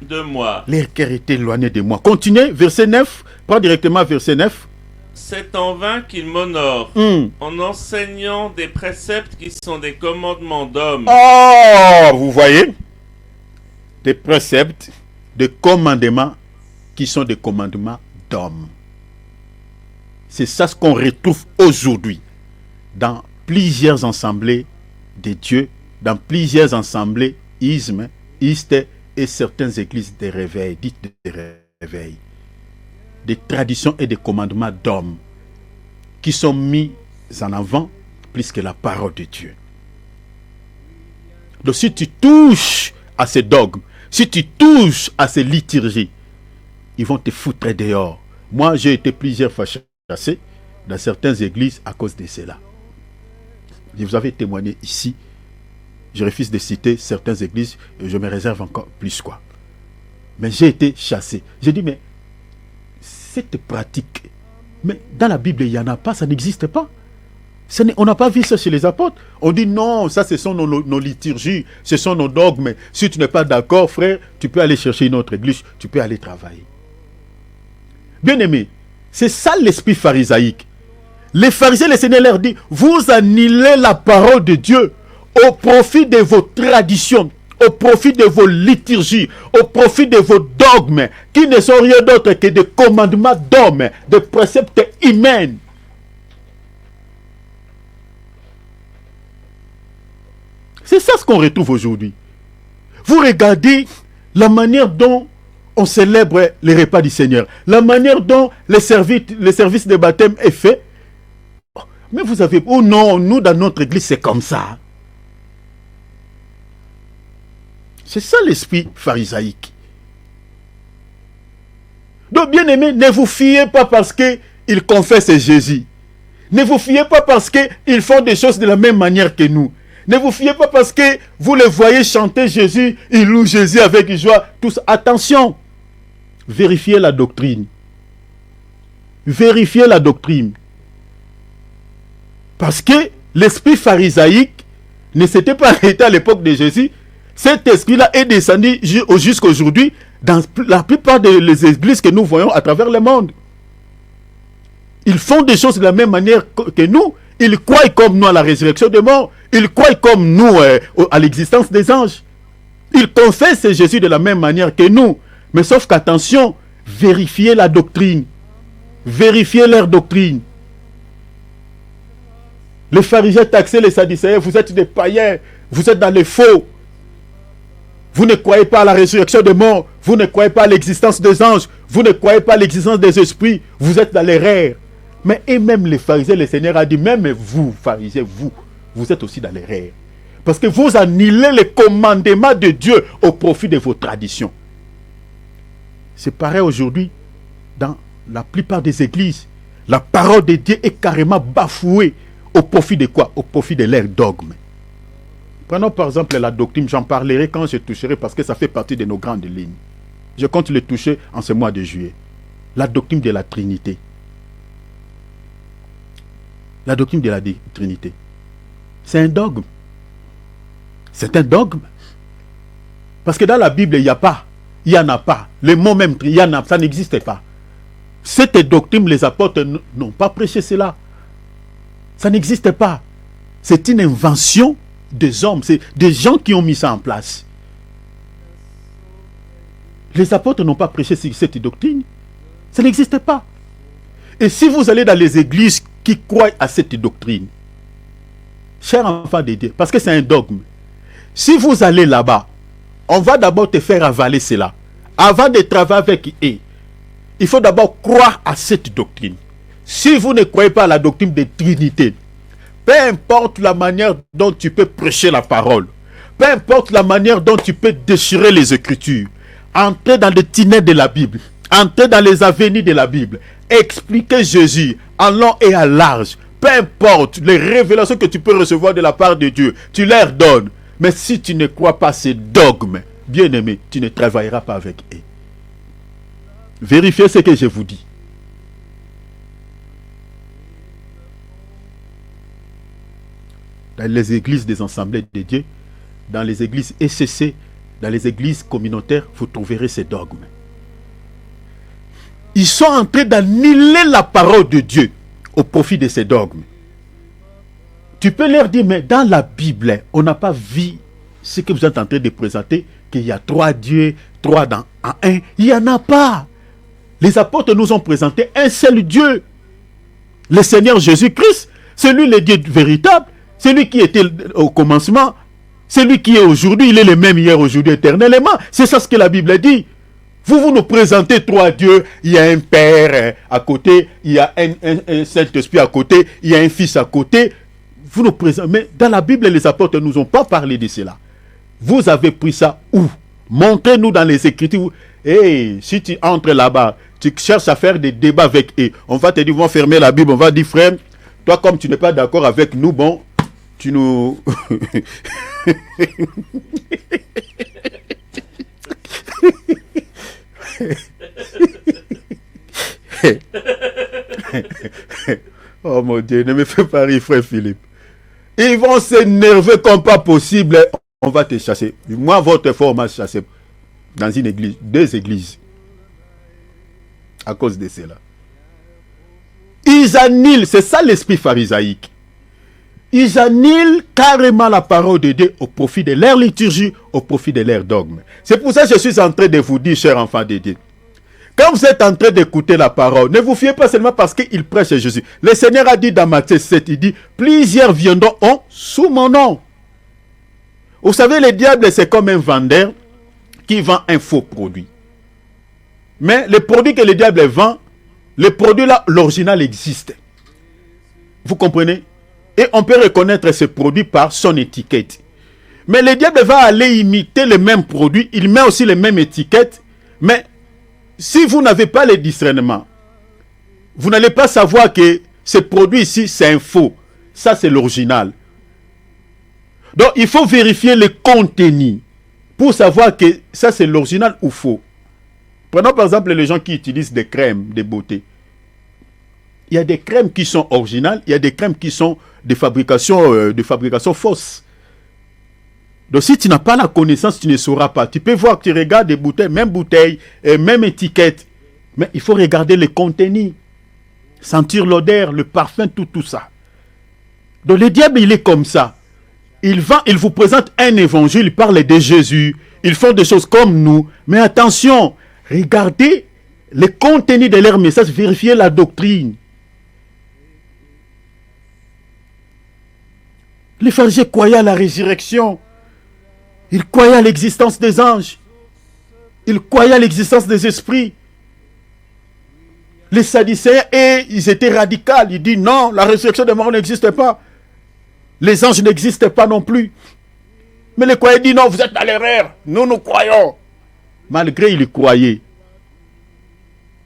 de moi. Leur cœur est éloigné de moi. Continuez, verset 9. Prends directement verset 9. C'est en vain qu'il m'honore, en enseignant des préceptes qui sont des commandements d'hommes. Oh, vous voyez? Des préceptes, des commandements qui sont des commandements d'hommes. C'est ça ce qu'on retrouve aujourd'hui dans plusieurs assemblées de Dieu, dans plusieurs assemblées ismes, istes et certaines églises de réveil, dites de réveil. Des traditions et des commandements d'hommes qui sont mis en avant plus que la parole de Dieu. Donc si tu touches à ces dogmes, si tu touches à ces liturgies, ils vont te foutre dehors. Moi, j'ai été plusieurs fois chassé dans certaines églises à cause de cela. Je vous avais témoigné ici. Je refuse de citer certaines églises et je me réserve encore plus quoi. Mais j'ai été chassé. J'ai dit, mais cette pratique, mais dans la Bible, il n'y en a pas, ça n'existe pas. On n'a pas vu ça chez les apôtres. On dit non, ça ce sont nos liturgies, ce sont nos dogmes. Si tu n'es pas d'accord, frère, tu peux aller chercher une autre église, tu peux aller travailler. Bien aimé, c'est ça l'esprit pharisaïque. Les pharisiens, le Seigneur leur dit, vous annulez la parole de Dieu au profit de vos traditions, au profit de vos liturgies, au profit de vos dogmes, qui ne sont rien d'autre que des commandements d'hommes, des préceptes humains. C'est ça ce qu'on retrouve aujourd'hui. Vous regardez la manière dont on célèbre les repas du Seigneur, la manière dont le service de baptême est fait. Mais vous avez... Oh non, nous dans notre église c'est comme ça. C'est ça l'esprit pharisaïque. Donc bien aimé, ne vous fiez pas parce qu'ils confessent Jésus. Ne vous fiez pas parce qu'ils font des choses de la même manière que nous. Ne vous fiez pas parce que vous les voyez chanter Jésus, ils louent Jésus avec joie. Tous, attention, vérifiez la doctrine. Vérifiez la doctrine. Parce que l'esprit pharisaïque ne s'était pas arrêté à l'époque de Jésus. Cet esprit-là est descendu jusqu'à aujourd'hui dans la plupart des églises que nous voyons à travers le monde. Ils font des choses de la même manière que nous. Ils croient comme nous à la résurrection des morts. Ils croient comme nous à l'existence des anges. Ils confessent Jésus de la même manière que nous. Mais sauf qu'attention, vérifiez la doctrine. Vérifiez leur doctrine. Les pharisiens taxaient les sadducéens. Vous êtes des païens. Vous êtes dans les faux. Vous ne croyez pas à la résurrection des morts. Vous ne croyez pas à l'existence des anges. Vous ne croyez pas à l'existence des esprits. Vous êtes dans l'erreur. Mais et même les pharisiens, le Seigneur a dit, même vous, pharisiens, vous êtes aussi dans l'erreur. Parce que vous annulez les commandements de Dieu au profit de vos traditions. C'est pareil aujourd'hui dans la plupart des églises. La parole de Dieu est carrément bafouée au profit de quoi? Au profit de leurs dogmes. Prenons par exemple la doctrine, j'en parlerai quand je toucherai parce que ça fait partie de nos grandes lignes. Je compte le toucher en ce mois de juillet. La doctrine de la Trinité. La doctrine de la Trinité. C'est un dogme. C'est un dogme. Parce que dans la Bible, il n'y a pas. Il n'y en a pas. Le mot même, il y en a, ça n'existe pas. Cette doctrine, les apôtres n'ont pas prêché cela. Ça n'existe pas. C'est une invention des hommes. C'est des gens qui ont mis ça en place. Les apôtres n'ont pas prêché cette doctrine. Ça n'existe pas. Et si vous allez dans les églises qui croient à cette doctrine, chers enfants de Dieu, parce que c'est un dogme, si vous allez là-bas, on va d'abord te faire avaler cela. Avant de travailler avec eux, il faut d'abord croire à cette doctrine. Si vous ne croyez pas à la doctrine de Trinité, peu importe la manière dont tu peux prêcher la parole, peu importe la manière dont tu peux déchirer les Écritures, Entrez dans les ténèbres de la Bible. Entrez dans les avenirs de la Bible. Expliquez Jésus en long et en large. Peu importe les révélations que tu peux recevoir de la part de Dieu, tu leur donnes. Mais si tu ne crois pas ces dogmes, bien-aimé, tu ne travailleras pas avec eux. Vérifiez ce que je vous dis. Dans les églises des assemblées de Dieu, dans les églises ECC, dans les églises communautaires, vous trouverez ces dogmes. Ils sont en train d'annihiler la parole de Dieu au profit de ces dogmes. Tu peux leur dire, mais dans la Bible, on n'a pas vu ce que vous êtes en train de présenter, qu'il y a 3 dieux, 3 en un. Il n'y en a pas. Les apôtres nous ont présenté un seul Dieu. Le Seigneur Jésus-Christ, celui le Dieu véritable, celui qui était au commencement, celui qui est aujourd'hui, il est le même hier, aujourd'hui, éternellement. C'est ça ce que la Bible dit. Vous nous présentez 3 dieux, il y a un Père à côté, il y a un Saint-Esprit à côté, il y a un Fils à côté. Vous nous présentez, mais dans la Bible, les apôtres ne nous ont pas parlé de cela. Vous avez pris ça où? Montrez-nous dans les Écritures. Hey, si tu entres là-bas, tu cherches à faire des débats avec eux, on va te dire, on va fermer la Bible, on va dire, frère, toi comme tu n'es pas d'accord avec nous, bon, tu nous... Oh mon Dieu, ne me fais pas rire, frère Philippe. Ils vont s'énerver comme pas possible. On va te chasser. Moi, votre foi, on m'a chassé dans une église, 2 églises. À cause de cela. Ils annulent, c'est ça l'esprit pharisaïque. Ils annulent carrément la parole de Dieu au profit de leur liturgie, au profit de leur dogme. C'est pour ça que je suis en train de vous dire, chers enfants de Dieu, quand vous êtes en train d'écouter la parole, ne vous fiez pas seulement parce qu'il prêche Jésus. Le Seigneur a dit dans Matthieu 7, il dit, plusieurs viendront sous mon nom. Vous savez, le diable, c'est comme un vendeur qui vend un faux produit. Mais le produit que le diable vend, le produit là, l'original existe. Vous comprenez? Et on peut reconnaître ce produit par son étiquette. Mais le diable va aller imiter le même produit, il met aussi les mêmes étiquettes, mais si vous n'avez pas le discernement, vous n'allez pas savoir que ce produit ici, c'est un faux. Ça, c'est l'original. Donc, il faut vérifier le contenu pour savoir que ça, c'est l'original ou faux. Prenons par exemple les gens qui utilisent des crèmes de beauté. Il y a des crèmes qui sont originales, il y a des crèmes qui sont de fabrication fausse. Donc si tu n'as pas la connaissance, tu ne sauras pas. Tu peux voir, tu regardes des bouteilles, même étiquette. Mais il faut regarder le contenu. Sentir l'odeur, le parfum, tout ça. Donc le diable, il est comme ça. Il vous présente un évangile, il parle de Jésus. Ils font des choses comme nous. Mais attention, regardez le contenu de leur message, vérifiez la doctrine. Les pharisiens croyaient à la résurrection. Ils croyaient à l'existence des anges. Ils croyaient à l'existence des esprits. Les Sadducéens, ils étaient radicaux. Ils disent non, la résurrection des morts n'existe pas. Les anges n'existent pas non plus. Mais les croyants disent non, vous êtes dans l'erreur. Nous croyons. Malgré ils croyaient.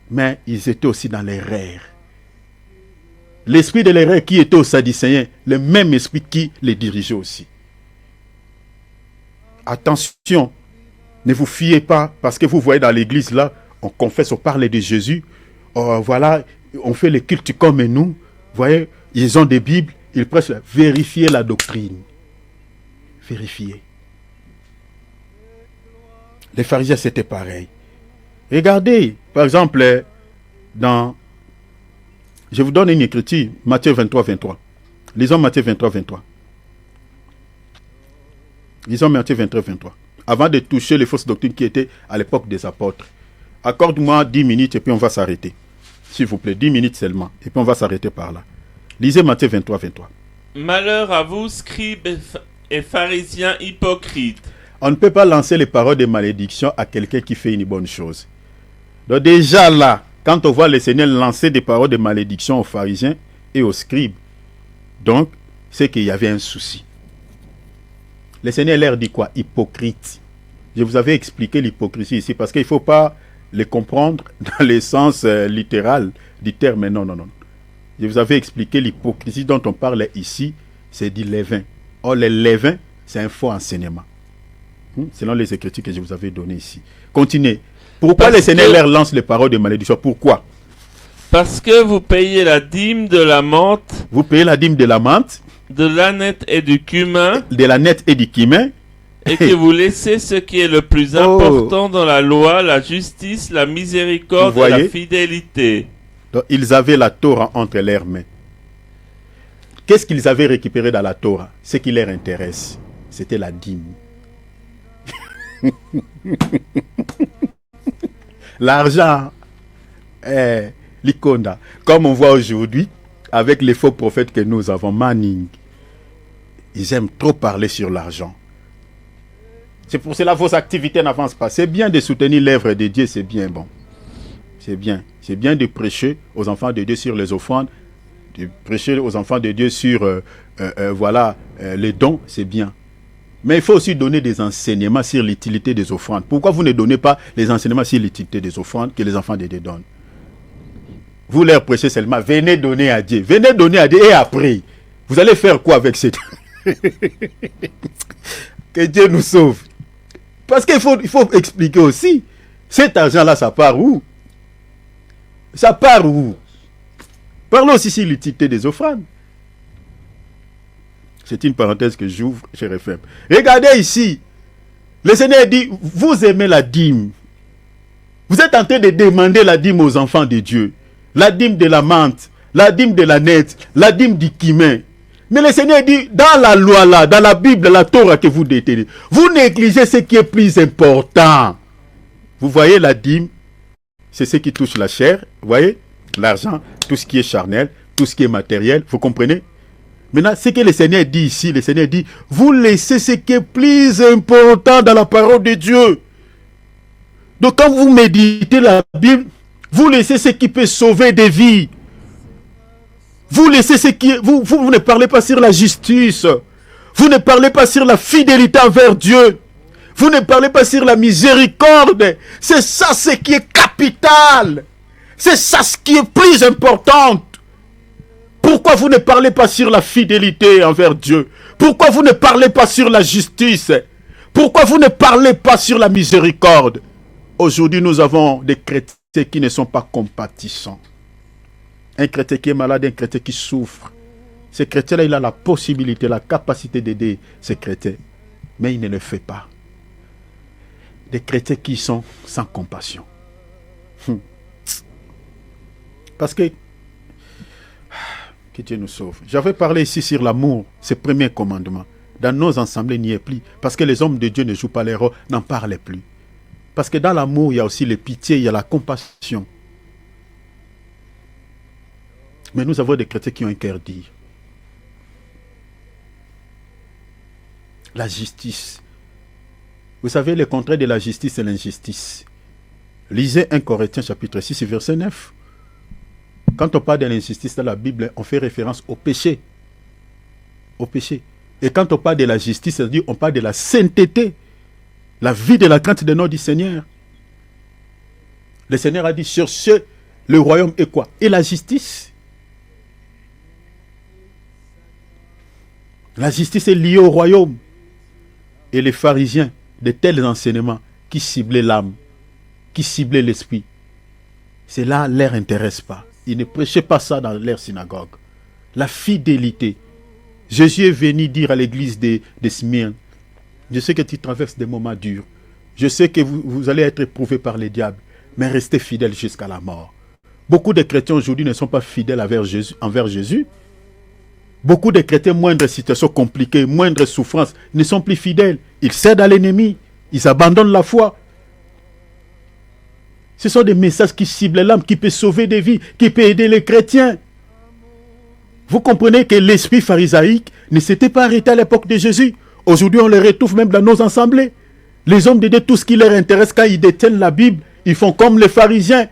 Mais ils étaient aussi dans l'erreur. L'esprit de l'erreur qui était aux Sadducéens, le même esprit qui les dirigeait aussi. Attention, ne vous fiez pas, parce que vous voyez dans l'église là, on confesse, on parle de Jésus, voilà, on fait le culte comme nous, vous voyez, ils ont des Bibles, ils prêchent, vérifiez la doctrine. Vérifiez. Les pharisiens c'était pareil. Regardez, par exemple, je vous donne une écriture, Matthieu 23, 23. Lisons Matthieu 23, 23. Lisons Matthieu 23, 23. Avant de toucher les fausses doctrines qui étaient à l'époque des apôtres. Accorde-moi 10 minutes et puis on va s'arrêter. S'il vous plaît, 10 minutes seulement. Et puis on va s'arrêter par là. Lisez Matthieu 23, 23. Malheur à vous, scribes et pharisiens hypocrites. On ne peut pas lancer les paroles de malédiction à quelqu'un qui fait une bonne chose. Donc déjà là, quand on voit le Seigneur lancer des paroles de malédiction aux pharisiens et aux scribes, donc c'est qu'il y avait un souci. Le Seigneur leur dit quoi? Hypocrite. Je vous avais expliqué l'hypocrisie ici, parce qu'il ne faut pas les comprendre dans le sens littéral du terme. Non. Je vous avais expliqué l'hypocrisie dont on parle ici, c'est du levain. Or, le levain, c'est un faux enseignement. Selon les écritures que je vous avais données ici. Continuez. Pourquoi le Seigneur leur lance les paroles de malédiction? Pourquoi? Parce que vous payez la dîme de la menthe. Vous payez la dîme de la menthe, de l'ânette et du cumin. de la nette et du cumin. Et que vous laissez ce qui est le plus important dans la loi, la justice, la miséricorde et la fidélité. Donc, ils avaient la Torah entre leurs mains. Qu'est-ce qu'ils avaient récupéré dans la Torah? Ce qui leur intéresse, c'était la dîme. L'argent, l'ikonda. Comme on voit aujourd'hui, avec les faux prophètes que nous avons, Manning, ils aiment trop parler sur l'argent. C'est pour cela que vos activités n'avancent pas. C'est bien de soutenir l'œuvre de Dieu, c'est bien bon. C'est bien. C'est bien de prêcher aux enfants de Dieu sur les offrandes, de prêcher aux enfants de Dieu sur les dons, c'est bien. Mais il faut aussi donner des enseignements sur l'utilité des offrandes. Pourquoi vous ne donnez pas les enseignements sur l'utilité des offrandes que les enfants de Dieu donnent? Vous leur prêchez seulement, venez donner à Dieu. Venez donner à Dieu et après, vous allez faire quoi avec cette... Que Dieu nous sauve. Parce qu'il faut expliquer aussi, cet argent-là, ça part où? Ça part où? Parlons aussi sur l'utilité des offrandes. C'est une parenthèse que j'ouvre, je referme. Regardez ici. Le Seigneur dit, vous aimez la dîme. Vous êtes en train de demander la dîme aux enfants de Dieu. La dîme de la menthe, la dîme de la nette, la dîme du cumin. Mais le Seigneur dit, dans la loi là, dans la Bible, la Torah que vous détenez, vous négligez ce qui est plus important. Vous voyez la dîme, c'est ce qui touche la chair, vous voyez, l'argent, tout ce qui est charnel, tout ce qui est matériel, vous comprenez? Maintenant, ce que le Seigneur dit ici, le Seigneur dit, vous laissez ce qui est plus important dans la parole de Dieu. Donc quand vous méditez la Bible, vous laissez ce qui peut sauver des vies. Vous laissez ce qui... Vous ne parlez pas sur la justice. Vous ne parlez pas sur la fidélité envers Dieu. Vous ne parlez pas sur la miséricorde. C'est ça ce qui est capital. C'est ça ce qui est plus important. Pourquoi vous ne parlez pas sur la fidélité envers Dieu? Pourquoi vous ne parlez pas sur la justice? Pourquoi vous ne parlez pas sur la miséricorde? Aujourd'hui, nous avons des chrétiens qui ne sont pas compatissants. Un chrétien qui est malade, un chrétien qui souffre. Ce chrétien-là, il a la possibilité, la capacité d'aider ces chrétiens. Mais il ne le fait pas. Des chrétiens qui sont sans compassion. Parce que Dieu nous sauve. J'avais parlé ici sur l'amour, ce premier commandement. Dans nos assemblées, il n'y est plus. Parce que les hommes de Dieu ne jouent pas les rôles, n'en parlent plus. Parce que dans l'amour, il y a aussi la pitié, il y a la compassion. Mais nous avons des chrétiens qui ont un cœur dur. La justice. Vous savez, le contraire de la justice, c'est l'injustice. Lisez 1 Corinthiens chapitre 6, verset 9. Quand on parle de l'injustice dans la Bible, on fait référence au péché. Au péché. Et quand on parle de la justice, c'est-à-dire on parle de la sainteté. La vie de la crainte de notre Seigneur. Le Seigneur a dit, sur ce, le royaume est quoi? Et la justice. La justice est liée au royaume. Et les pharisiens, de tels enseignements qui ciblaient l'âme, qui ciblaient l'esprit, cela ne leur intéresse pas. Ils ne prêchaient pas ça dans leur synagogue. La fidélité. Jésus est venu dire à l'église de Smyrne, je sais que tu traverses des moments durs. Je sais que vous allez être éprouvés par les diables, mais restez fidèles jusqu'à la mort. Beaucoup de chrétiens aujourd'hui ne sont pas fidèles envers Jésus. Beaucoup de chrétiens, moindre situation compliquée, moindre souffrance, ne sont plus fidèles. Ils cèdent à l'ennemi. Ils abandonnent la foi. Ce sont des messages qui ciblent l'âme, qui peuvent sauver des vies, qui peuvent aider les chrétiens. Vous comprenez que l'esprit pharisaïque ne s'était pas arrêté à l'époque de Jésus. Aujourd'hui, on le retrouve même dans nos assemblées. Les hommes de Dieu, tout ce qui leur intéresse quand ils détiennent la Bible, ils font comme les pharisiens.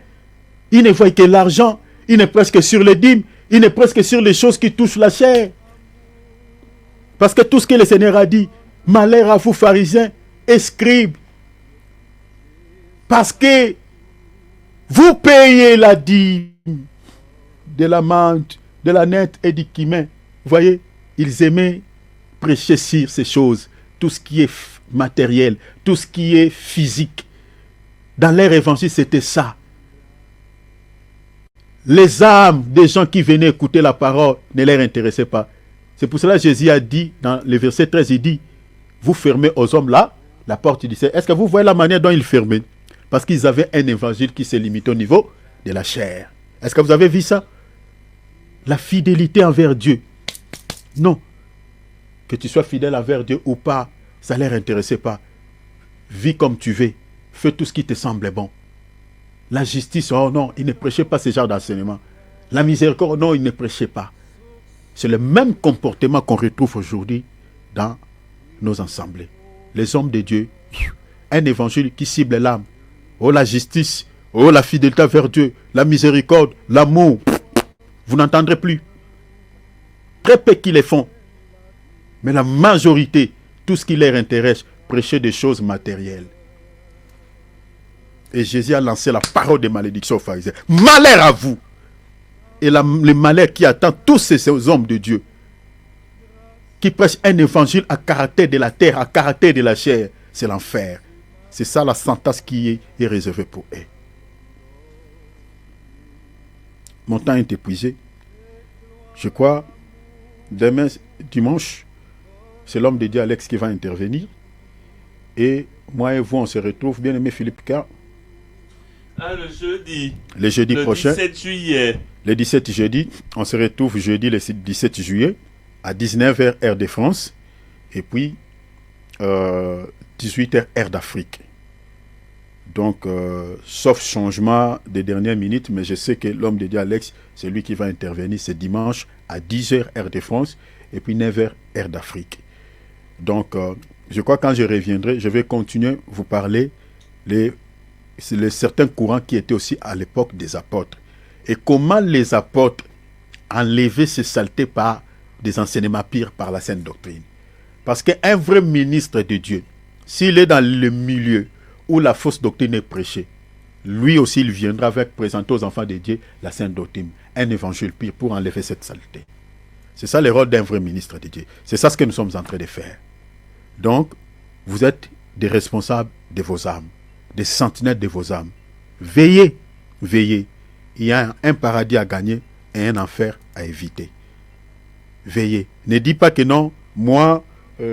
Ils ne voient que l'argent. Ils ne prêchent que sur les dîmes. Ils ne prêchent que sur les choses qui touchent la chair. Parce que tout ce que le Seigneur a dit, malheur à vous pharisiens et scribes, Parce que vous payez la dîme de la menthe, de la nette et du cumin. Vous voyez, ils aimaient prêcher sur ces choses, tout ce qui est matériel, tout ce qui est physique. Dans leur évangile, c'était ça. Les âmes des gens qui venaient écouter la parole ne leur intéressaient pas. C'est pour cela que Jésus a dit, dans le verset 13, il dit, vous fermez aux hommes là, la porte, il disait, est-ce que vous voyez la manière dont ils fermaient? Parce qu'ils avaient un évangile qui se limitait au niveau de la chair. Est-ce que vous avez vu ça? La fidélité envers Dieu. Non. Que tu sois fidèle envers Dieu ou pas, ça ne leur intéressait pas. Vis comme tu veux. Fais tout ce qui te semble bon. La justice, oh non, il ne prêchait pas ce genre d'enseignement. La miséricorde, non, il ne prêchait pas. C'est le même comportement qu'on retrouve aujourd'hui dans nos assemblées. Les hommes de Dieu, un évangile qui cible l'âme. Oh la justice, oh la fidélité vers Dieu, la miséricorde, l'amour. Vous n'entendrez plus. Très peu qui les font. Mais la majorité, tout ce qui leur intéresse, prêcher des choses matérielles. Et Jésus a lancé la parole de malédiction aux pharisiens. Malheur à vous! Et le malheur qui attend tous ces hommes de Dieu, qui prêchent un évangile à caractère de la terre, à caractère de la chair, c'est l'enfer. C'est ça la sentence qui est réservée pour eux. Mon temps est épuisé. Je crois, demain, dimanche, c'est l'homme de Dieu Alex qui va intervenir. Et moi et vous, on se retrouve, bien aimé Philippe K. Le jeudi. Le jeudi prochain. Le 17 juillet. Le 17 jeudi. On se retrouve jeudi le 17 juillet à 19h heure de France. Et puis 18h heure d'Afrique. Donc, sauf changement des dernières minutes, mais je sais que l'homme de Dieu Alex, c'est lui qui va intervenir ce dimanche à 10h heure de France et puis 9h heure d'Afrique. Donc, je crois que quand je reviendrai, je vais continuer à vous parler certains courants qui étaient aussi à l'époque des apôtres. Et comment les apôtres enlevaient ces saletés par des enseignements pires par la sainte doctrine. Parce qu'un vrai ministre de Dieu, s'il est dans le milieu où la fausse doctrine est prêchée, lui aussi il viendra avec présenter aux enfants de Dieu la sainte doctrine, un évangile pire pour enlever cette saleté. C'est ça le rôle d'un vrai ministre de Dieu. C'est ça ce que nous sommes en train de faire. Donc, vous êtes des responsables de vos âmes, des sentinelles de vos âmes. Veillez, veillez. Il y a un paradis à gagner et un enfer à éviter. Veillez. Ne dis pas que non, moi,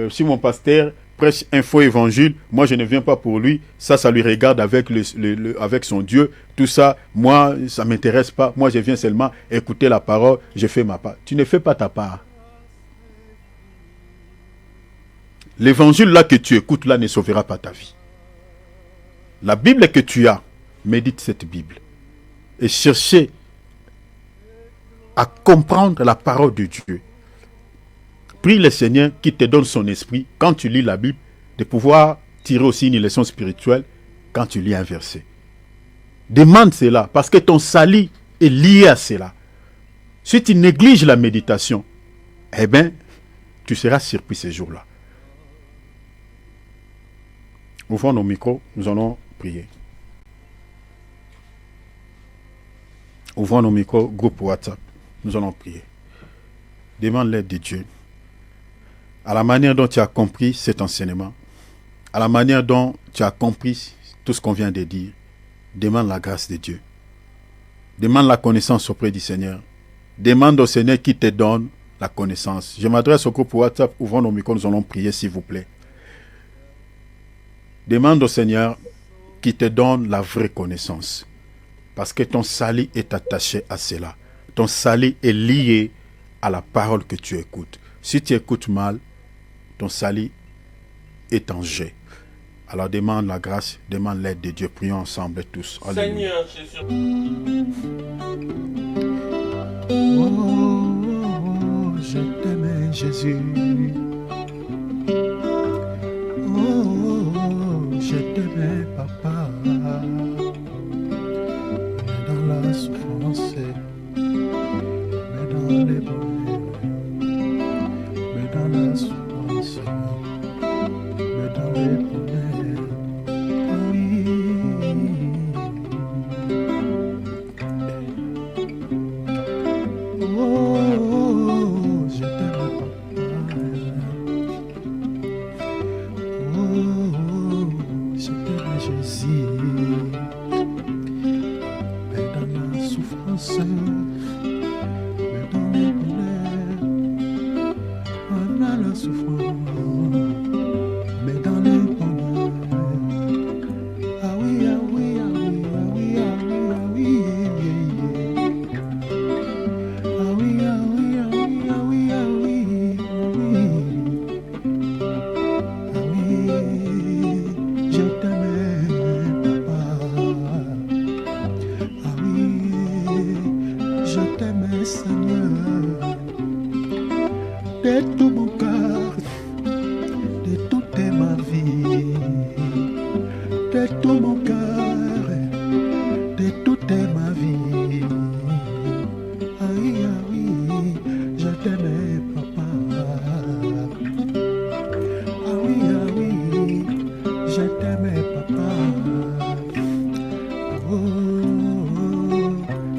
si mon pasteur prêche un faux évangile, moi je ne viens pas pour lui, ça lui regarde avec, avec son Dieu, tout ça, moi ça ne m'intéresse pas, moi je viens seulement écouter la parole, je fais ma part. Tu ne fais pas ta part. L'évangile là que tu écoutes là ne sauvera pas ta vie. La Bible que tu as, médite cette Bible et cherchez à comprendre la parole de Dieu. Prie le Seigneur qui te donne son esprit, quand tu lis la Bible, de pouvoir tirer aussi une leçon spirituelle quand tu lis un verset. Demande cela, parce que ton salut est lié à cela. Si tu négliges la méditation, eh bien, tu seras surpris ces jours-là. Ouvrons nos micros, nous allons prier. Ouvrons nos micros, groupe WhatsApp, nous allons prier. Demande l'aide de Dieu. À la manière dont tu as compris cet enseignement, à la manière dont tu as compris tout ce qu'on vient de dire, demande la grâce de Dieu. Demande la connaissance auprès du Seigneur. Demande au Seigneur qui te donne la connaissance. Je m'adresse au groupe WhatsApp, ouvrons nos micros, nous allons prier s'il vous plaît. Demande au Seigneur qui te donne la vraie connaissance. Parce que ton salut est attaché à cela. Ton salut est lié à la parole que tu écoutes. Si tu écoutes mal, ton salut est en jeu. Alors demande la grâce, demande l'aide de Dieu. Prions ensemble tous. Alléluia. Seigneur Jésus. Oh, je t'aimais Jésus. Oh, je t'aimais papa. Mais dans la souffrance, mais dans les bonheurs, mais dans la souffrance, mais dans les bonheurs, oui.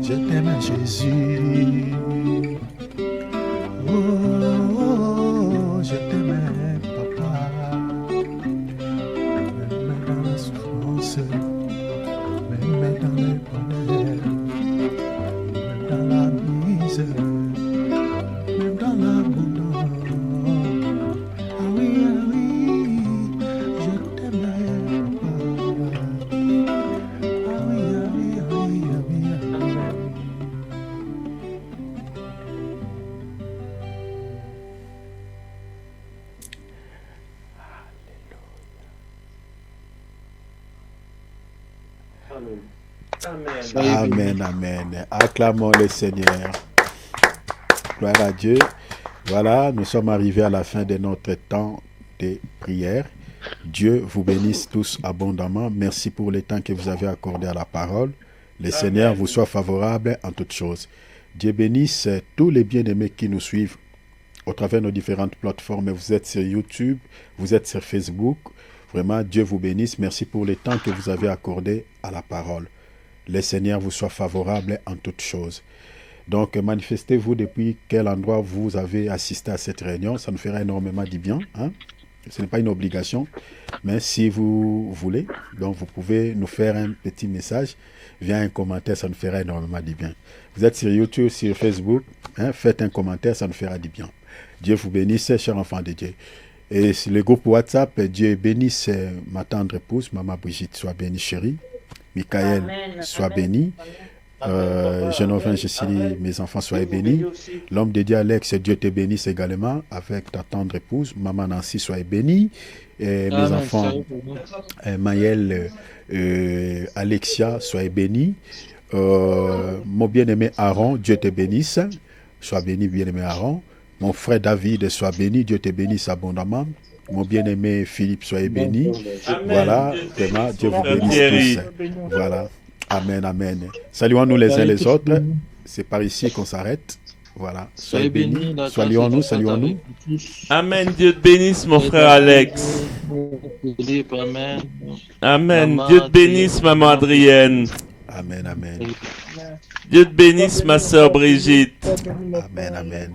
Je t'aime, Jésus. Oh, je t'aime, papa. Même dans la souffrance, même dans le bonheur, même dans la misère, même dans l'abondance. Ah oui, je t'aime, papa. Ah oui. Amen, amen. Acclamons le Seigneur. Gloire à Dieu. Voilà, nous sommes arrivés à la fin de notre temps de prière. Dieu vous bénisse tous abondamment. Merci pour le temps que vous avez accordé à la parole. Le Seigneur vous soit favorable en toutes choses. Dieu bénisse tous les bien-aimés qui nous suivent au travers de nos différentes plateformes. Vous êtes sur YouTube, vous êtes sur Facebook. Vraiment, Dieu vous bénisse. Merci pour le temps que vous avez accordé à la parole. Le Seigneur vous soit favorable en toutes choses. Donc, manifestez-vous depuis quel endroit vous avez assisté à cette réunion. Ça nous fera énormément du bien. Hein? Ce n'est pas une obligation, mais si vous voulez, donc vous pouvez nous faire un petit message via un commentaire, ça nous fera énormément du bien. Vous êtes sur YouTube, sur Facebook, hein, faites un commentaire, ça nous fera du bien. Dieu vous bénisse, chers enfants de Dieu. Et sur le groupe WhatsApp, Dieu bénisse ma tendre épouse, Maman Brigitte, soit bénie chérie. Michael, soit béni. Génovin, Jessili, mes enfants, soyez bénis. L'homme de Dieu, Alex, Dieu te bénisse également avec ta tendre épouse. Maman Nancy, soyez bénie. Et mes enfants, Maël, Alexia, soyez bénis. Mon bien-aimé Aaron, Dieu te bénisse. Sois béni, bien-aimé Aaron. Mon frère David, sois béni. Dieu te bénisse abondamment. Mon bien-aimé Philippe, soyez béni. Voilà, vraiment, Dieu vous bénisse tous. Voilà. Amen, amen. Saluons-nous les uns les autres. C'est par ici qu'on s'arrête. Voilà. Soyez bénis. Saluons-nous, saluons-nous. Amen. Dieu te bénisse, mon frère Alex. Amen. Amen. Dieu te bénisse, maman Adrienne. Amen, amen. Dieu te bénisse, ma sœur Brigitte. Amen, amen.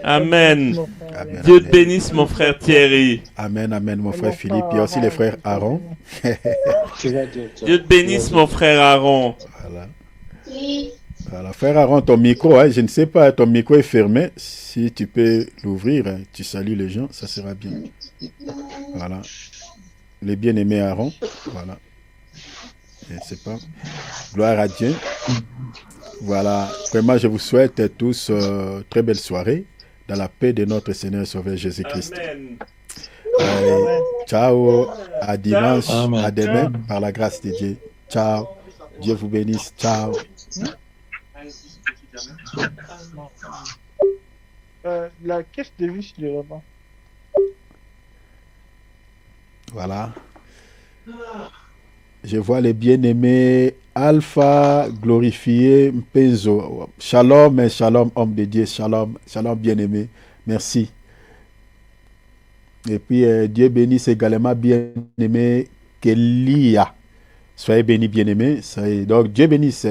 Amen. Amen, Dieu te amen. bénisse, mon frère Thierry. Amen, amen, mon frère Philippe. Il y a aussi les frères Aaron. Dieu te bénisse, mon frère Aaron. Voilà. Voilà, frère Aaron, ton micro, hein, je ne sais pas, ton micro est fermé. Si tu peux l'ouvrir, hein, tu salues les gens, ça sera bien. Voilà. Les bien-aimés Aaron. Voilà. Je ne sais pas. Gloire à Dieu. Voilà. Vraiment, je vous souhaite tous très belle soirée dans la paix de notre Seigneur et Sauveur Jésus-Christ. Amen. Allez, ciao. À dimanche. Amen. À demain, par la grâce de Dieu. Ciao. Dieu vous bénisse. Ciao. La caisse de vis, il est là-bas. Voilà. Je vois les bien-aimés Alpha, glorifié, Mpenzo. Shalom, shalom, homme de Dieu. Shalom, shalom, bien-aimé. Merci. Et puis, Dieu bénisse également bien-aimé Kélia. Soyez bénis, bien-aimés. Donc, Dieu bénisse.